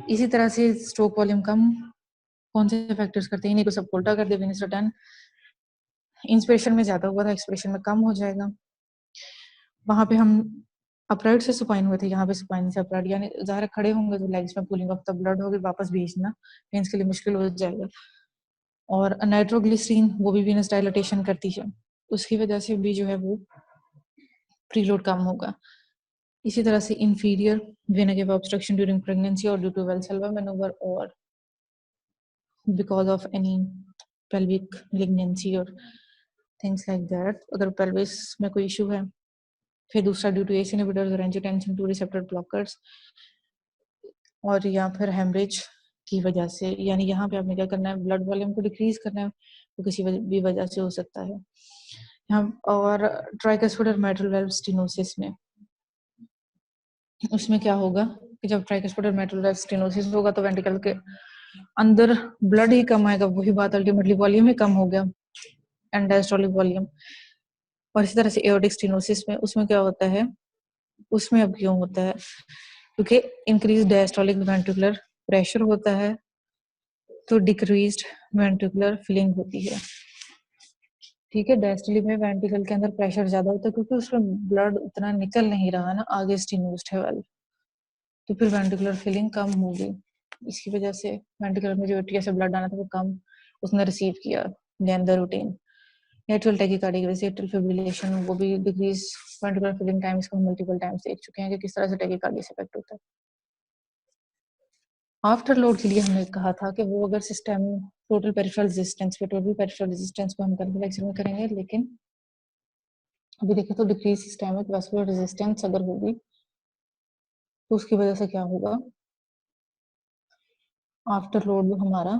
[SPEAKER 1] इसी तरह से स्ट्रोक वॉल्यूम कम कौन से फैक्टर्स करते हैं, इन्हीं को सब उल्टा कर दे, वीनस रिटर्न इंस्पिरेशन में ज्यादा हुआ था, एक्सप्रेशन में कम हो जाएगा। वहां पे हम अपराइट से सुपाइन हुए थे, यहाँ पे सुपाइन से अपराइट, यानी ज़ाहिर खड़े होंगे तो लेग्स में पुलिंग ऑफ द ब्लड होगी, वापस भेजना वेन्स के लिए मुश्किल हो जाएगा। और नाइट्रोग्लिसरीन वो भी वीनस डायलिटेशन करती है, उसकी वजह से भी जो है वो प्रीलोड कम होगा। इसी तरह से inferior vena cava obstruction during pregnancy और ड्यू टू वेल्सल्वा मैनोवर और because of any pelvic malignancy और थिंग्स लाइक दैट, अगर पेल्विस में कोई इशू है। फिर दूसरा ड्यू टू एस इनहिबिटर्स और एंजियोटेंसिन 2 रिसेप्टर ब्लॉकर्स, और या फिर हेमरेज की वजह से, यानी यहाँ पे आपने क्या करना है, ब्लड वॉल्यूम को डिक्रीज करना है, तो किसी भी वजह से हो सकता है यहाँ। और ट्राइकस्पिड और मिट्रल वाल्व स्टेनोसिस में, उसमें क्या होगा कि जब ट्राइकस्पिड और मिट्रल वाल्व स्टेनोसिस होगा तो वेंट्रिकल के अंदर ब्लड ही कम आएगा, वही बात अल्टीमेटली वॉल्यूम ही कम हो गया, एंड डायस्टोलिक वॉल्यूम। और इसी तरह से एओर्टिक स्टेनोसिस में, उसमें क्या होता है, उसमें अब क्यों होता है, क्योंकि इंक्रीज डायस्टोलिक वेंट्रिकुलर प्रेशर होता है, तो डिक्रीज्ड वेंट्रिकुलर फिलिंग होती है। ठीक है, डायस्टोलिक में वेंट्रिकल के अंदर प्रेशर ज्यादा होता है क्योंकि उसमें ब्लड उतना निकल नहीं रहा ना, आगे स्टेनोज्ड है वाल्व, तो फिर वेंट्रिकुलर फिलिंग कम होगी। इसकी वजह से वेंट्रिकुलर में जो एट्रिया से ब्लड आना था वो कम उसने रिसीव किया then the routine. Atrial tachycardia की वजह से एट्रियल फिब्रिलेशन, वो भी डिक्रीज वेंट्रिकुलर फिलिंग टाइम, इसको हम मल्टीपल टाइम्स देख चुके हैं कि किस तरह से टैकीकार्डिया से इफेक्ट होता है। आफ्टर लोड के लिए हमने कहा था कि वो अगर सिस्टम टोटल पेरिफेरल रेजिस्टेंस पे, टोटल पेरिफेरल रेजिस्टेंस को हम कल लेक्चर में करेंगे, लेकिन अभी देखें तो डिक्रीज सिस्टमिक वैस्कुलर रेजिस्टेंस अगर होगी तो उसकी वजह से क्या होगा, आफ्टर लोड हमारा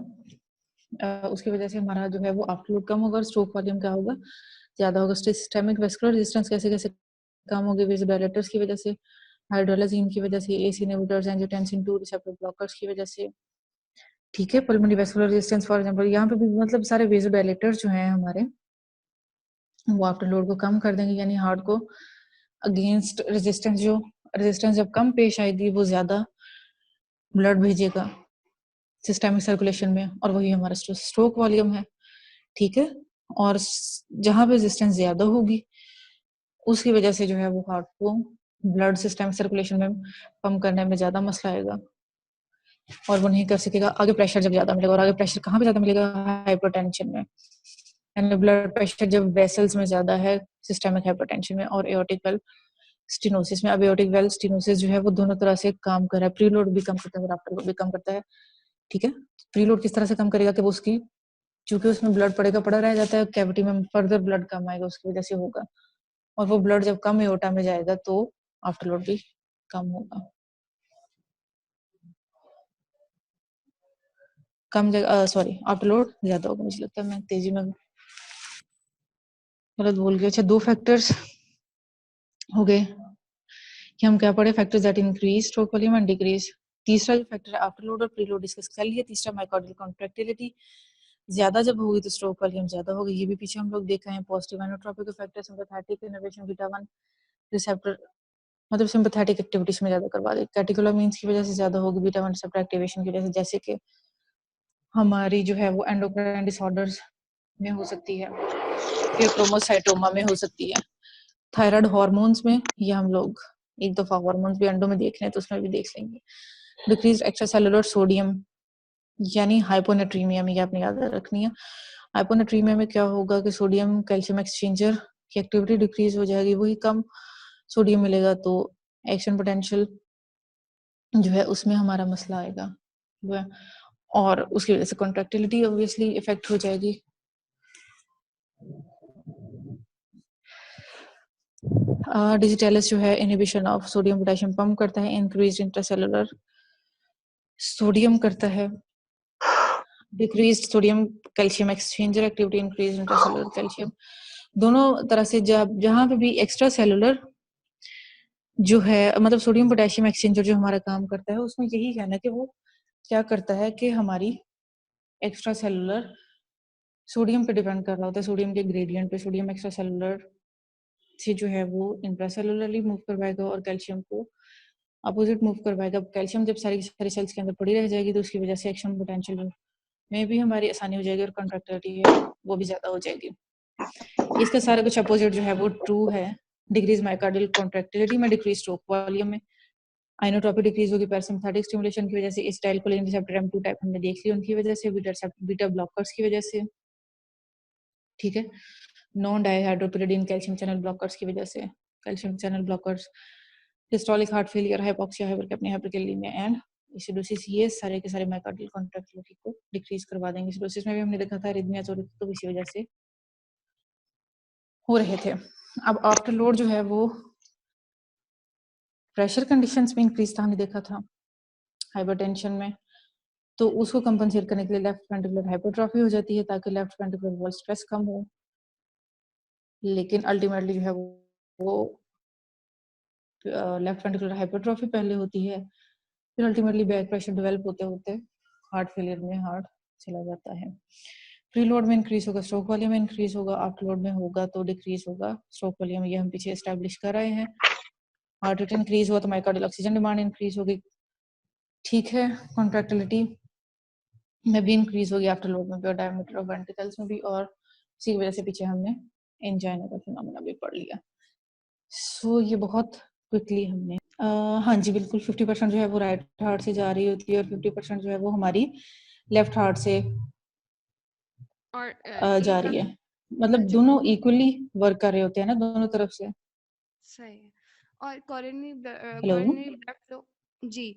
[SPEAKER 1] उसकी वजह से हमारा जो है वो आफ्टर लोड कम होगा, स्ट्रोक वॉल्यूम क्या होगा, ज्यादा होगा। सिस्टमिक वैस्कुलर रेजिस्टेंस कैसे कैसे कम होगी, वेज़ोडायलेटर्स की वजह से, हाइड्रोलाजीन की वजह से, AC inhibitors, angiotensin 2 receptor blockers की वजह से। ठीक है, pulmonary vascular resistance for example, यहाँ पे भी मतलब सारे वेज़ोडायलेटर्स जो हैं हमारे, वो आफ्टर लोड को कम कर देंगे, यानी हार्ट को अगेंस्ट रेजिस्टेंस, जो रेजिस्टेंस जब कम पेश आएगी वो ज्यादा ब्लड भेजेगा सिस्टमिक सर्कुलेशन में, और वही हमारा स्ट्रोक वॉल्यूम है। ठीक है, और जहां पे रेजिस्टेंस ज्यादा होगी उसकी वजह से जो है वो हार्ट को ब्लड सिस्टम सर्कुलेशन में पंप करने में ज्यादा मसला आएगा और वो नहीं कर सकेगा। आगे प्रेशर जब ज्यादा मिलेगा, और आगे प्रेशर कहाँ पे ज्यादा मिलेगा, हाइपरटेंशन में, यानी ब्लड प्रेशर जब वेसल्स में ज्यादा है, सिस्टमिक हाइपरटेंशन में और एओर्टिक वेल्व स्टेनोसिस में। अब एओर्टिक वेल्व स्टेनोसिस जो है वो दोनों तरह से काम कर रहा है, प्रीलोड भी कम करता है और आफ्टर लोड भी कम करता है। ठीक है, प्रीलोड किस तरह से कम करेगा कि वो उसकी, चूंकि उसमें ब्लड पड़ा रह जाता है कैविटी में, फर्दर ब्लड कम आएगा उसकी वजह से होगा, और वो ब्लड जब कम एओर्टा में जाएगा तो आफ्टर लोड भी कम होगा। कम जगह, सॉरी आफ्टर लोड ज्यादा होगा, मुझे लगता है मैं तेजी में गलत बोल गया। अच्छा, 2 फैक्टर्स हो गए कि हम क्या पढ़े, factors that increase stroke volume and decrease. तीसरा जो फैक्टर है आफ्टर लोड और प्री लोड डिस्कस कर लिया। तीसरा मायोकार्डियल कॉन्ट्रैक्टिलिटी, ज्यादा जब होगी तो स्ट्रोक वॉल्यूम ज्यादा होगी, ये भी पीछे हम लोग देख रहे हैं। Positive inotropic effect, sympathetic inhibition, beta 1 receptor मतलब सिंपैथेटिक एक्टिविटीज में ज्यादा करवा देगी, कैटेकोलामीन्स की वजह से ज्यादा होगी, बीटा 1 रिसेप्टर एक्टिवेशन की वजह से, जैसे कि हमारी जो है वो एंडोक्राइन डिसऑर्डर्स में हो सकती है, फिर क्रोमोसाइटोमा में हो सकती है, थायराइड हार्मोन्स में, ये हम लोग एक दफा हार्मोन्स भी एंडो में देख लें तो उसमें भी देख लेंगे। डिक्रीज एक्स्ट्रा सेलुलर सोडियम यानी हाइपोनेट्रीमिया में, ये आपने याद रखनी है। हाइपोनेट्रीमिया में क्या होगा कि सोडियम कैल्शियम एक्सचेंजर की एक्टिविटी डिक्रीज हो जाएगी, वही कम सोडियम मिलेगा तो एक्शन पोटेंशियल जो है उसमें हमारा मसला आएगा और उसकी वजह से कॉन्ट्रैक्टिलिटी ऑब्वियसली इफेक्ट हो जाएगी। डिजिटलिस जो है inhibition of sodium potassium pump करता है, इंक्रीज इंट्रासेलुलर सोडियम करता है, decrease sodium calcium exchanger activity, increase intracellular calcium. दोनों तरह से जब जहां पे भी एक्स्ट्रा सेलुलर जो है मतलब सोडियम पोटेशियम एक्सचेंजर जो हमारा काम करता है, उसमें यही कहना है कि वो क्या करता है कि हमारी एक्स्ट्रा सेलुलर सोडियम पे डिपेंड कर रहा होता है, सोडियम के ग्रेडियंट पे, सोडियम एक्स्ट्रा सेलुलर से जो है वो इंट्रासेलुलरली मूव करवाएगा और कैल्शियम को अपोजिट मूव करवाएगा। कैल्शियम जब सारी सारी सेल्स के अंदर पड़ी रह जाएगी तो उसकी वजह से एक्शन पोटेंशियल में भी हमारी आसानी हो जाएगी और कॉन्ट्रैक्टिलिटी है वो भी ज्यादा हो जाएगी। इसका सारा कुछ अपोजिट जो है वो ट्रू है। डिक्रीज मायोकार्डियल कॉन्ट्रैक्टिलिटी में, डिक्रीज स्ट्रोक वॉल्यूम में, आइनोट्रोपी डिक्रीज होगी पैरासिम्पैथेटिक स्टिमुलेशन की वजह से, एसिटाइलकोलिन रिसेप्टर M2 टाइप हमने देख ली उनकी वजह से, बीटा ब्लॉकर्स की वजह से, ठीक है, non dihydropyridine calcium channel blockers की वजह से, calcium channel blockers, diastolic heart failure, hypoxia, hypercapnia, hyperkalemia and acidosis, ये सारे के सारे मायोकार्डियल कॉन्ट्रैक्टिलिटी को डिक्रीज करवा देंगे। एसिडोसिस में भी हमने देखा था अरिथमियाज और तो इसी वजह से हो रहे थे। अब आफ्टर लोड जो है वो प्रेशर कंडीशंस में इंक्रीज था, हमने देखा था हाइपरटेंशन में, तो उसको कंपनसेट करने के लिए लेफ्ट वेंट्रिकुलर हाइपरट्रॉफी हो जाती है ताकि लेफ्ट वेंट्रिकुलर वॉल स्ट्रेस कम हो, लेकिन अल्टीमेटली जो है वो लेफ्ट वेंट्रिकुलर हाइपरट्रॉफी पहले होती है, फिर अल्टीमेटली बैक प्रेशर डेवलप होते होते हार्ट फेलियर में हार्ट चला जाता है। प्री लोड में इंक्रीज होगा, स्ट्रोक वॉल्यूम में इंक्रीज होगा, आफ्टर लोड में होगा तो डिक्रीज होगा स्ट्रोक वॉल्यूम, ये हम पीछे एस्टैब्लिश कर रहे हैं। हार्ट रेट इंक्रीज हुआ तो मायोकार्डियल ऑक्सीजन डिमांड इंक्रीज होगी, ठीक है, कॉन्ट्रैक्टिलिटी में भी इंक्रीज होगी आफ्टर लोड में भी और डायमीटर ऑफ वेंट्रिकल्स में भी, और इसी की वजह से पीछे हमने एंजाइना का फिनोमेना भी पढ़ लिया। सो ये बहुत क्विकली हमने हाँ जी बिल्कुल 50% जो है वो राइट हार्ट से जा रही होती है और 50% जो है वो हमारी लेफ्ट हार्ट से
[SPEAKER 2] और
[SPEAKER 1] जा रही है, मतलब दोनों इक्वली वर्क कर रहे होते हैं ना दोनों तरफ से।
[SPEAKER 2] सही है। और कोरोनरी
[SPEAKER 1] हेलो
[SPEAKER 2] ब्लड फ्लो, जी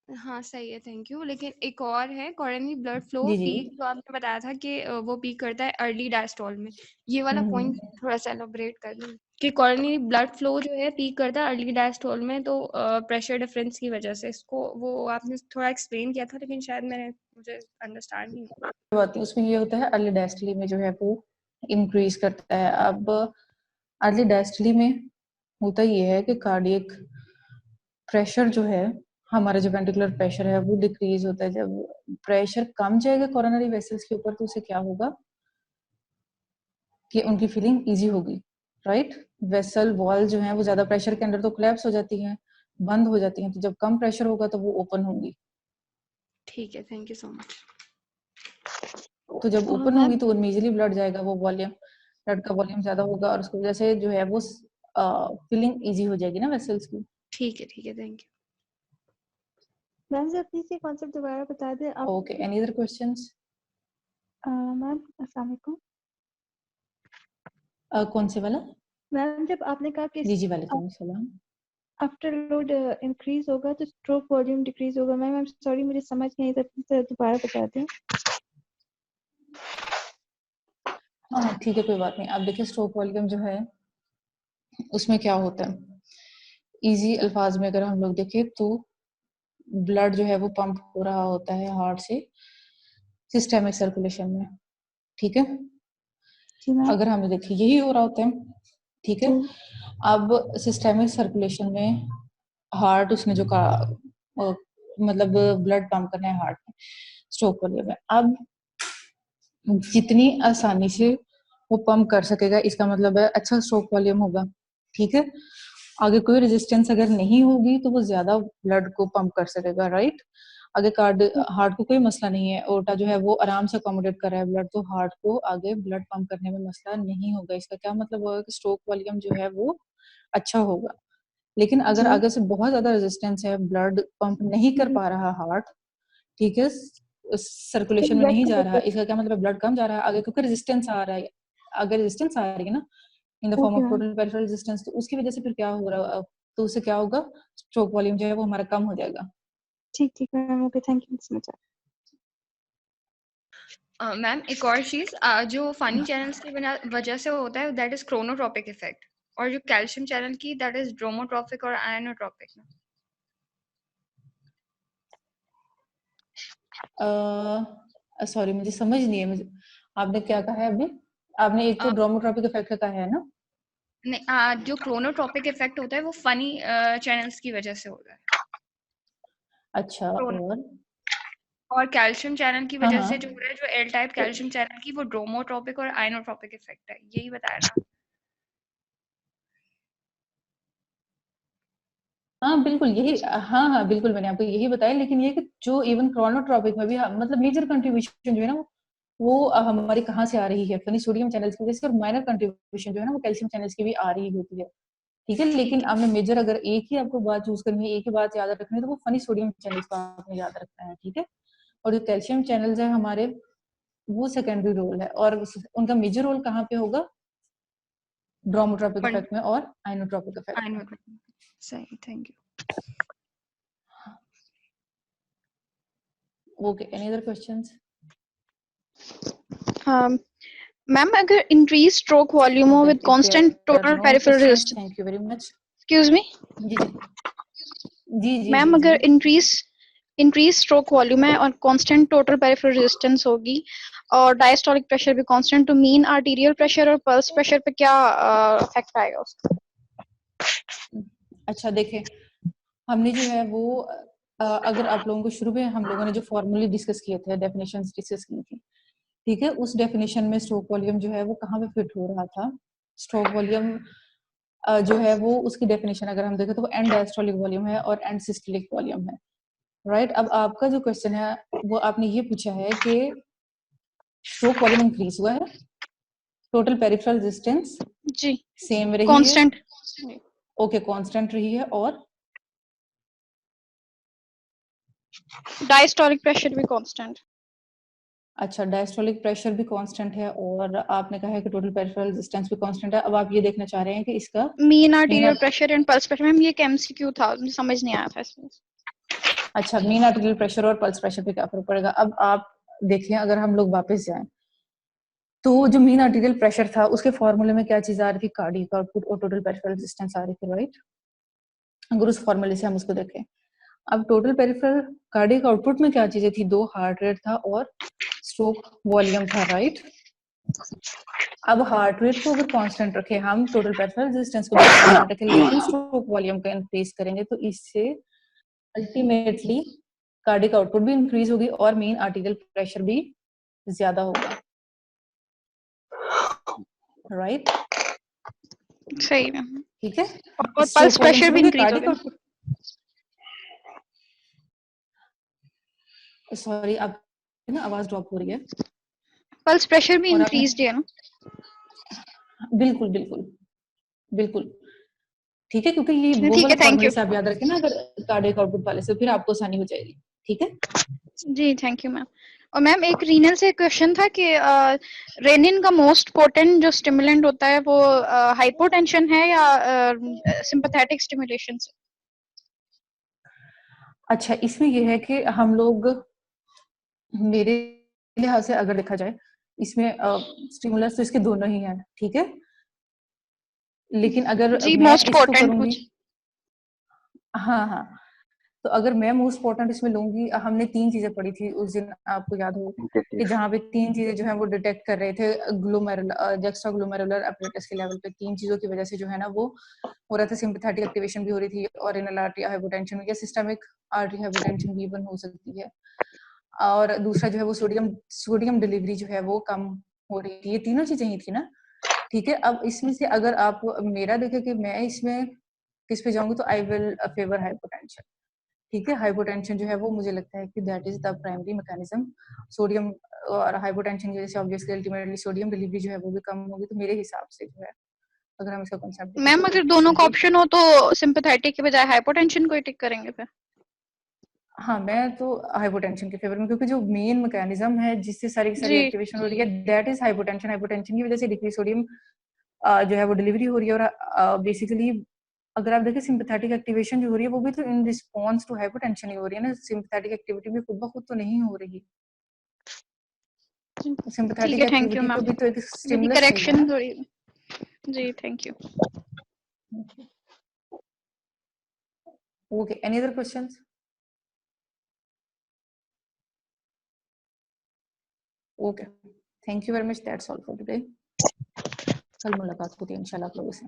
[SPEAKER 2] हाँ सही है, थैंक यू। लेकिन एक और है कोरोनरी ब्लड फ्लो
[SPEAKER 1] जी जी
[SPEAKER 2] पीक, जो आपने बताया था कि वो पीक करता है अर्ली डायस्टोल में, ये वाला पॉइंट थोड़ा सा एलोबरेट कर दें कि कोरोनरी ब्लड फ्लो जो है पीक करता है अर्ली डायस्टोल में, तो प्रेशर डिफरेंस की वजह से, इसको वो आपने थोड़ा एक्सप्लेन किया था लेकिन शायद मुझे अंडरस्टैंड नहीं हुआ।
[SPEAKER 1] बात है, उसमें ये होता है अर्ली डायस्टोली में जो है वो इंक्रीज करता है। अब अर्ली डायस्टोली में होता ये है कि कार्डियक प्रेशर जो है हमारा जो वेंट्रिकुलर प्रेशर है वो डिक्रीज होता है। जब प्रेशर कम जाएगा कोरोनरी वेसल्स के ऊपर तो उससे क्या होगा कि उनकी फीलिंग इजी होगी, राइट। वेसल वॉल जो है वो ज्यादा प्रेशर के अंदर तो कोलैप्स हो जाती हैं, बंद हो जाती हैं, तो जब कम प्रेशर होगा तो वो ओपन होंगी।
[SPEAKER 2] ठीक है, थैंक यू सो मच।
[SPEAKER 1] तो जब ओपन होगी तो उनमें इजीली ब्लड जाएगा, वो वॉल्यूम ब्लड का वॉल्यूम ज्यादा होगा और उसकी वजह से जो है वो फीलिंग इजी हो जाएगी ना वेसल्स की।
[SPEAKER 2] ठीक है, थैंक यू।
[SPEAKER 4] मैम जब प्लीज ये कॉन्सेप्ट दोबारा बता दें आप।
[SPEAKER 1] Okay, any other questions?
[SPEAKER 4] Ma'am अस्सलाम वालेकुम।
[SPEAKER 1] कौन से वाला?
[SPEAKER 4] मैम जब आपने कहा कि
[SPEAKER 1] जी जी वालेकुम सलाम।
[SPEAKER 4] आफ्टर लोड इंक्रीज होगा तो स्ट्रोक वॉल्यूम डिक्रीज होगा, मैम आई एम सॉरी मुझे समझ नहीं था, प्लीज दोबारा बता दें।
[SPEAKER 1] हाँ ठीक है कोई बात नहीं। आप देखिए स्ट्रोक वॉल्यूम जो है उसमें क्या होता है, इजी अल्फाज में अगर हम लोग देखें तो ब्लड जो है वो पंप हो रहा होता है हार्ट से सिस्टेमिक सर्कुलेशन में, ठीक है।
[SPEAKER 4] जी मैम।
[SPEAKER 1] अगर हमें देखिए यही हो रहा होता है, ठीक है।
[SPEAKER 4] जी
[SPEAKER 1] अब सिस्टेमिक सर्कुलेशन में हार्ट उसने जो कहा मतलब ब्लड पंप करना है हार्ट में स्ट्रोक वाले में, अब जितनी आसानी से वो पंप कर सकेगा इसका मतलब है अच्छा स्ट्रोक वॉल्यूम होगा, ठीक है। आगे कोई रेजिस्टेंस अगर नहीं होगी तो वो ज्यादा ब्लड को पंप कर सकेगा, राइट। अगर हार्ट को कोई मसला नहीं है, ओटा जो है वो आराम से अकोमोडेट कर रहा है ब्लड, तो हार्ट को आगे ब्लड पंप करने में मसला नहीं होगा। इसका क्या मतलब होगा कि स्ट्रोक वॉल्यूम जो है वो अच्छा होगा। लेकिन अगर
[SPEAKER 4] जी
[SPEAKER 1] आगे से बहुत ज्यादा रेजिस्टेंस है, ब्लड पंप नहीं कर पा रहा हार्ट, ठीक है, सर्कुलेशन में नहीं जा रहा, इसका क्या मतलब ब्लड कम जा रहा है आगे, क्योंकि रेजिस्टेंस आ रहा है। अगर रेजिस्टेंस आ रही है ना in the form
[SPEAKER 4] okay
[SPEAKER 1] of
[SPEAKER 4] ma'am.
[SPEAKER 1] Total peripheral resistance, तो उसकी वजह से फिर क्या हो रहा है, तो उससे क्या होगा, स्ट्रोक वॉल्यूम जो है वो हमारा कम हो जाएगा।
[SPEAKER 4] ठीक ठीक ma'am, okay, thank you so much.
[SPEAKER 2] Ma'am एक और चीज जो फनी चैनल्स की वजह से होता है दैट इज क्रोनोट्रॉपिक इफेक्ट, और जो कैल्शियम चैनल की दैट इज ड्रोमोट्रॉपिक और आयनोट्रॉपिक।
[SPEAKER 1] सॉरी मुझे समझ नहीं है, मुझे आपने क्या कहा है अभी, आपने एक तो ड्रोमोट्रॉपिक इफेक्ट का कहा है ना।
[SPEAKER 2] नहीं, जो क्रोनोट्रॉपिक इफेक्ट होता है वो फनी चैनल्स की वजह से होता है।
[SPEAKER 1] अच्छा,
[SPEAKER 2] और कैल्शियम चैनल की
[SPEAKER 1] हाँ
[SPEAKER 2] वजह से
[SPEAKER 1] हाँ
[SPEAKER 2] जो हो रहा है, जो एल टाइप कैल्शियम चैनल की, वो ड्रोमोट्रॉपिक और आयनोट्रॉपिक इफेक्ट है, यही बताया ना।
[SPEAKER 1] हाँ बिल्कुल यही, हाँ हाँ बिल्कुल मैंने आपको यही बताया, लेकिन ये कि जो इवन क्रोनोट्रॉपिक में भी मतलब मेजर कंट्रीब्यूशन जो है ना वो हमारी कहाँ से आ रही है, फनी सोडियम चैनल्स की वजह से, और माइनर कंट्रीब्यूशन जो है ना वो कैल्शियम चैनल्स की भी आ रही होती है, ठीक है। लेकिन
[SPEAKER 2] ठीक है।
[SPEAKER 1] आपने मेजर अगर एक ही आपको बात चूज करनी है, एक ही बात याद रखनी है, तो वो फनी सोडियम चैनल्स को आपने याद रखना है, ठीक है। और जो कैल्शियम चैनल्स है हमारे, वो सेकेंडरी रोल है, और उनका मेजर रोल कहाँ पे होगा, ड्रोमोट्रॉपिक इफेक्ट में और आइनोट्रॉपिक इफेक्ट में।
[SPEAKER 2] आयनोट्रॉपिक, सही, thank you.
[SPEAKER 1] Okay, any other questions?
[SPEAKER 4] Ma'am अगर इंक्रीज स्ट्रोक वॉल्यूम हो with constant total
[SPEAKER 1] no
[SPEAKER 4] peripheral
[SPEAKER 1] questions,
[SPEAKER 4] resistance,
[SPEAKER 1] thank you very much.
[SPEAKER 4] Excuse me
[SPEAKER 1] जी जी जी जी
[SPEAKER 4] मैम,
[SPEAKER 1] जी जी।
[SPEAKER 4] अगर इंक्रीज स्ट्रोक वॉल्यूम है और कांस्टेंट टोटल पेरिफेरल रेजिस्टेंस होगी और डायस्टोलिक प्रेशर भी कांस्टेंट, तो मीन आर्टीरियल प्रेशर और पल्स प्रेशर पे क्या इफेक्ट आएगा उसका?
[SPEAKER 1] अच्छा देखिए, हमने जो है वो अगर आप लोगों को शुरू में हम लोगों ने जो फॉर्मूले डिस्कस किए थे, डेफिनेशंस डिस्कस की थी, ठीक है, उस डेफिनेशन में स्ट्रोक वॉल्यूम जो है वो कहाँ पे फिट हो रहा था। स्ट्रोक वॉल्यूम जो है वो उसकी डेफिनेशन अगर हम देखें तो वो एंड डायस्टोलिक वॉल्यूम है और एंड सिस्टोलिक वॉल्यूम है, राइट। अब आपका जो क्वेश्चन है वो आपने ये पूछा है कि स्ट्रोक वॉल्यूम इंक्रीज हुआ है, टोटल पेरिफेरल रेजिस्टेंस
[SPEAKER 4] जी
[SPEAKER 1] सेम रही है,
[SPEAKER 4] कांस्टेंट,
[SPEAKER 1] ओके कांस्टेंट रही है, और
[SPEAKER 4] डायस्टोलिक प्रेशर भी कांस्टेंट।
[SPEAKER 1] अच्छा डायस्टोलिक प्रेशर भी कांस्टेंट है, और आपने कहा है कि टोटल पेरिफेरल रेजिस्टेंस भी कांस्टेंट है। अब आप ये देखना चाह रहे हैं कि इसका
[SPEAKER 4] mean
[SPEAKER 1] mean,
[SPEAKER 4] arterial pressure and pulse pressure. Ma'am ये एक एमसीक्यू था, मुझे समझ नहीं आया था इसमें।
[SPEAKER 1] अच्छा मीन आर्टीरियल प्रेशर और पल्स प्रेशर पे क्या फर्क पड़ेगा। अब आप देखिए, अगर हम लोग वापस जाएं तो जो मीन आर्टीरियल प्रेशर था उसके फॉर्मूले में क्या चीज आ रही थी, कार्डियक आउटपुट और टोटल पेरिफेरल रेजिस्टेंस आ रही थी, राइट। अगर उस फॉर्मूले से हम उसको देखें, अब टोटल पेरिफेरल कार्डियक आउटपुट में क्या चीजें थी, दो हार्ट रेट था और स्ट्रोक वॉल्यूम था, राइट। अब हार्ट रेट को अगर कांस्टेंट रखे हम, टोटल पेरिफेरल रेजिस्टेंस को कांस्टेंट रखे, लेकिन स्ट्रोक वॉल्यूम का इंक्रीज करेंगे, तो इससे अल्टीमेटली कार्डियक आउटपुट भी इंक्रीज होगी और मेन आर्टीरियल प्रेशर भी ज्यादा होगा, राइट।
[SPEAKER 4] सही में,
[SPEAKER 1] ठीक है,
[SPEAKER 4] और पल्स
[SPEAKER 1] स्ट्रोक वॉल्यूम
[SPEAKER 4] प्रेशर
[SPEAKER 1] से
[SPEAKER 4] भी
[SPEAKER 1] देखिए
[SPEAKER 4] इंक्रीज हो
[SPEAKER 1] कार्डियक
[SPEAKER 4] गया।
[SPEAKER 1] आउटपुट, सॉरी आप ना आवाज ड्रॉप हो रही है,
[SPEAKER 4] पल्स प्रेशर भी
[SPEAKER 1] और आपने,
[SPEAKER 4] इंक्रीज है ना?
[SPEAKER 1] बिल्कुल बिल्कुल बिल्कुल, ठीक है, क्योंकि ये वो
[SPEAKER 4] ठीक
[SPEAKER 1] वाला
[SPEAKER 4] है, थैंक
[SPEAKER 1] फॉर्मूले
[SPEAKER 4] यू।
[SPEAKER 1] से आप याद रखें ना, अगर कार्डियक आउटपुट वाले से, फिर आपको आसानी हो जाएगी, ठीक है।
[SPEAKER 4] जी थैंक यू मैम। और मैम एक रीनल से क्वेश्चन था कि रेनिन का मोस्ट पोटेंट जो स्टिमुलेंट होता है वो हाइपोटेंशन है या सिंपैथेटिक स्टिमुलेशन से?
[SPEAKER 1] अच्छा इसमें यह है कि हम लोग, मेरे लिहाज से अगर देखा जाए इसमें स्टिमुलस तो इसके दोनों ही हैं, ठीक है, लेकिन अगर
[SPEAKER 4] जी
[SPEAKER 1] मैं
[SPEAKER 4] मोस्ट
[SPEAKER 1] इसको
[SPEAKER 4] पोटेंट
[SPEAKER 1] करूंगी,
[SPEAKER 4] कुछ।
[SPEAKER 1] हाँ हाँ, तो अगर मैं मोस्ट इम्पोर्टेंट इसमें लूंगी, हमने 3 चीजें पढ़ी थी उस दिन, आपको याद हो कि जहाँ पे 3 चीजें जो है वो डिटेक्ट कर रहे थे ग्लोमेरुलर जक्स्ट्रा ग्लोमेरुलर एपरेटस के लेवल पे। 3 चीजों की वजह से जो है ना वो हो रहा था, सिंपैथेटिक एक्टिवेशन भी हो रही थी, ऑरिनल आर्टरी हाइपोटेंशन या सिस्टमिक आर्टरी हाइपोटेंशन भी इवन हो सकती है। और दूसरा जो है वो सोडियम डिलीवरी जो है वो कम हो रही थी। ये तीनों चीजें ही थी ना, ठीक है। अब इसमें से अगर आप मेरा देखें कि मैं इसमें किस पे जाऊंगी, तो आई विल फेवर हाइपोटेंशन, ठीक है। हाइपोटेंशन जो है वो मुझे लगता है कि that is the primary mechanism. Sodium और हाइपोटेंशन की वजह से ऑब्वियसली अल्टीमेटली सोडियम डिलीवरी जो है वो भी कम होगी। तो मेरे हिसाब से जो है, अगर हम इसका कॉन्सेप्ट देखें
[SPEAKER 4] मैम
[SPEAKER 1] तो
[SPEAKER 4] अगर
[SPEAKER 1] एक
[SPEAKER 4] दोनों का
[SPEAKER 1] सिंपल,
[SPEAKER 4] ऑप्शन हो तो सिंपैथेटिक के बजाय हाइपोटेंशन को ही टिक करेंगे फिर?
[SPEAKER 1] हाँ मैं तो हाइपोटेंशन के फेवर में, क्योंकि जो मेन मैकेनिज्म है जिससे सारी की सारी
[SPEAKER 4] जी
[SPEAKER 1] एक्टिवेशन हो रही है दैट इज हाइपोटेंशन। हाइपोटेंशन की वजह से डिक्रीज सोडियम जो है वो डिलीवरी हो रही है। और बेसिकली अगर आप देखें सिंपैथेटिक एक्टिवेशन जो हो रही है वो भी तो इन रिस्पॉन्स टू हाइपोटेंशन ही हो रही है ना, सिंपैथेटिक एक्टिविटी भी खुद ब खुद तो नहीं हो रही।
[SPEAKER 4] ठीक
[SPEAKER 1] सिंपैथेटिक
[SPEAKER 4] है, थैंक यू
[SPEAKER 1] एक्टिविटी को
[SPEAKER 4] मैम।
[SPEAKER 1] भी तो एक
[SPEAKER 4] मेरी
[SPEAKER 1] स्टिमुलस चाहिए
[SPEAKER 4] करेक्शन
[SPEAKER 1] ना।
[SPEAKER 4] थोड़ी। जी thank you.
[SPEAKER 1] Okay, any other questions? Okay, thank you very much, that's all for today. कल मुलाकात होती है इंशाल्लाह आप लोगों से।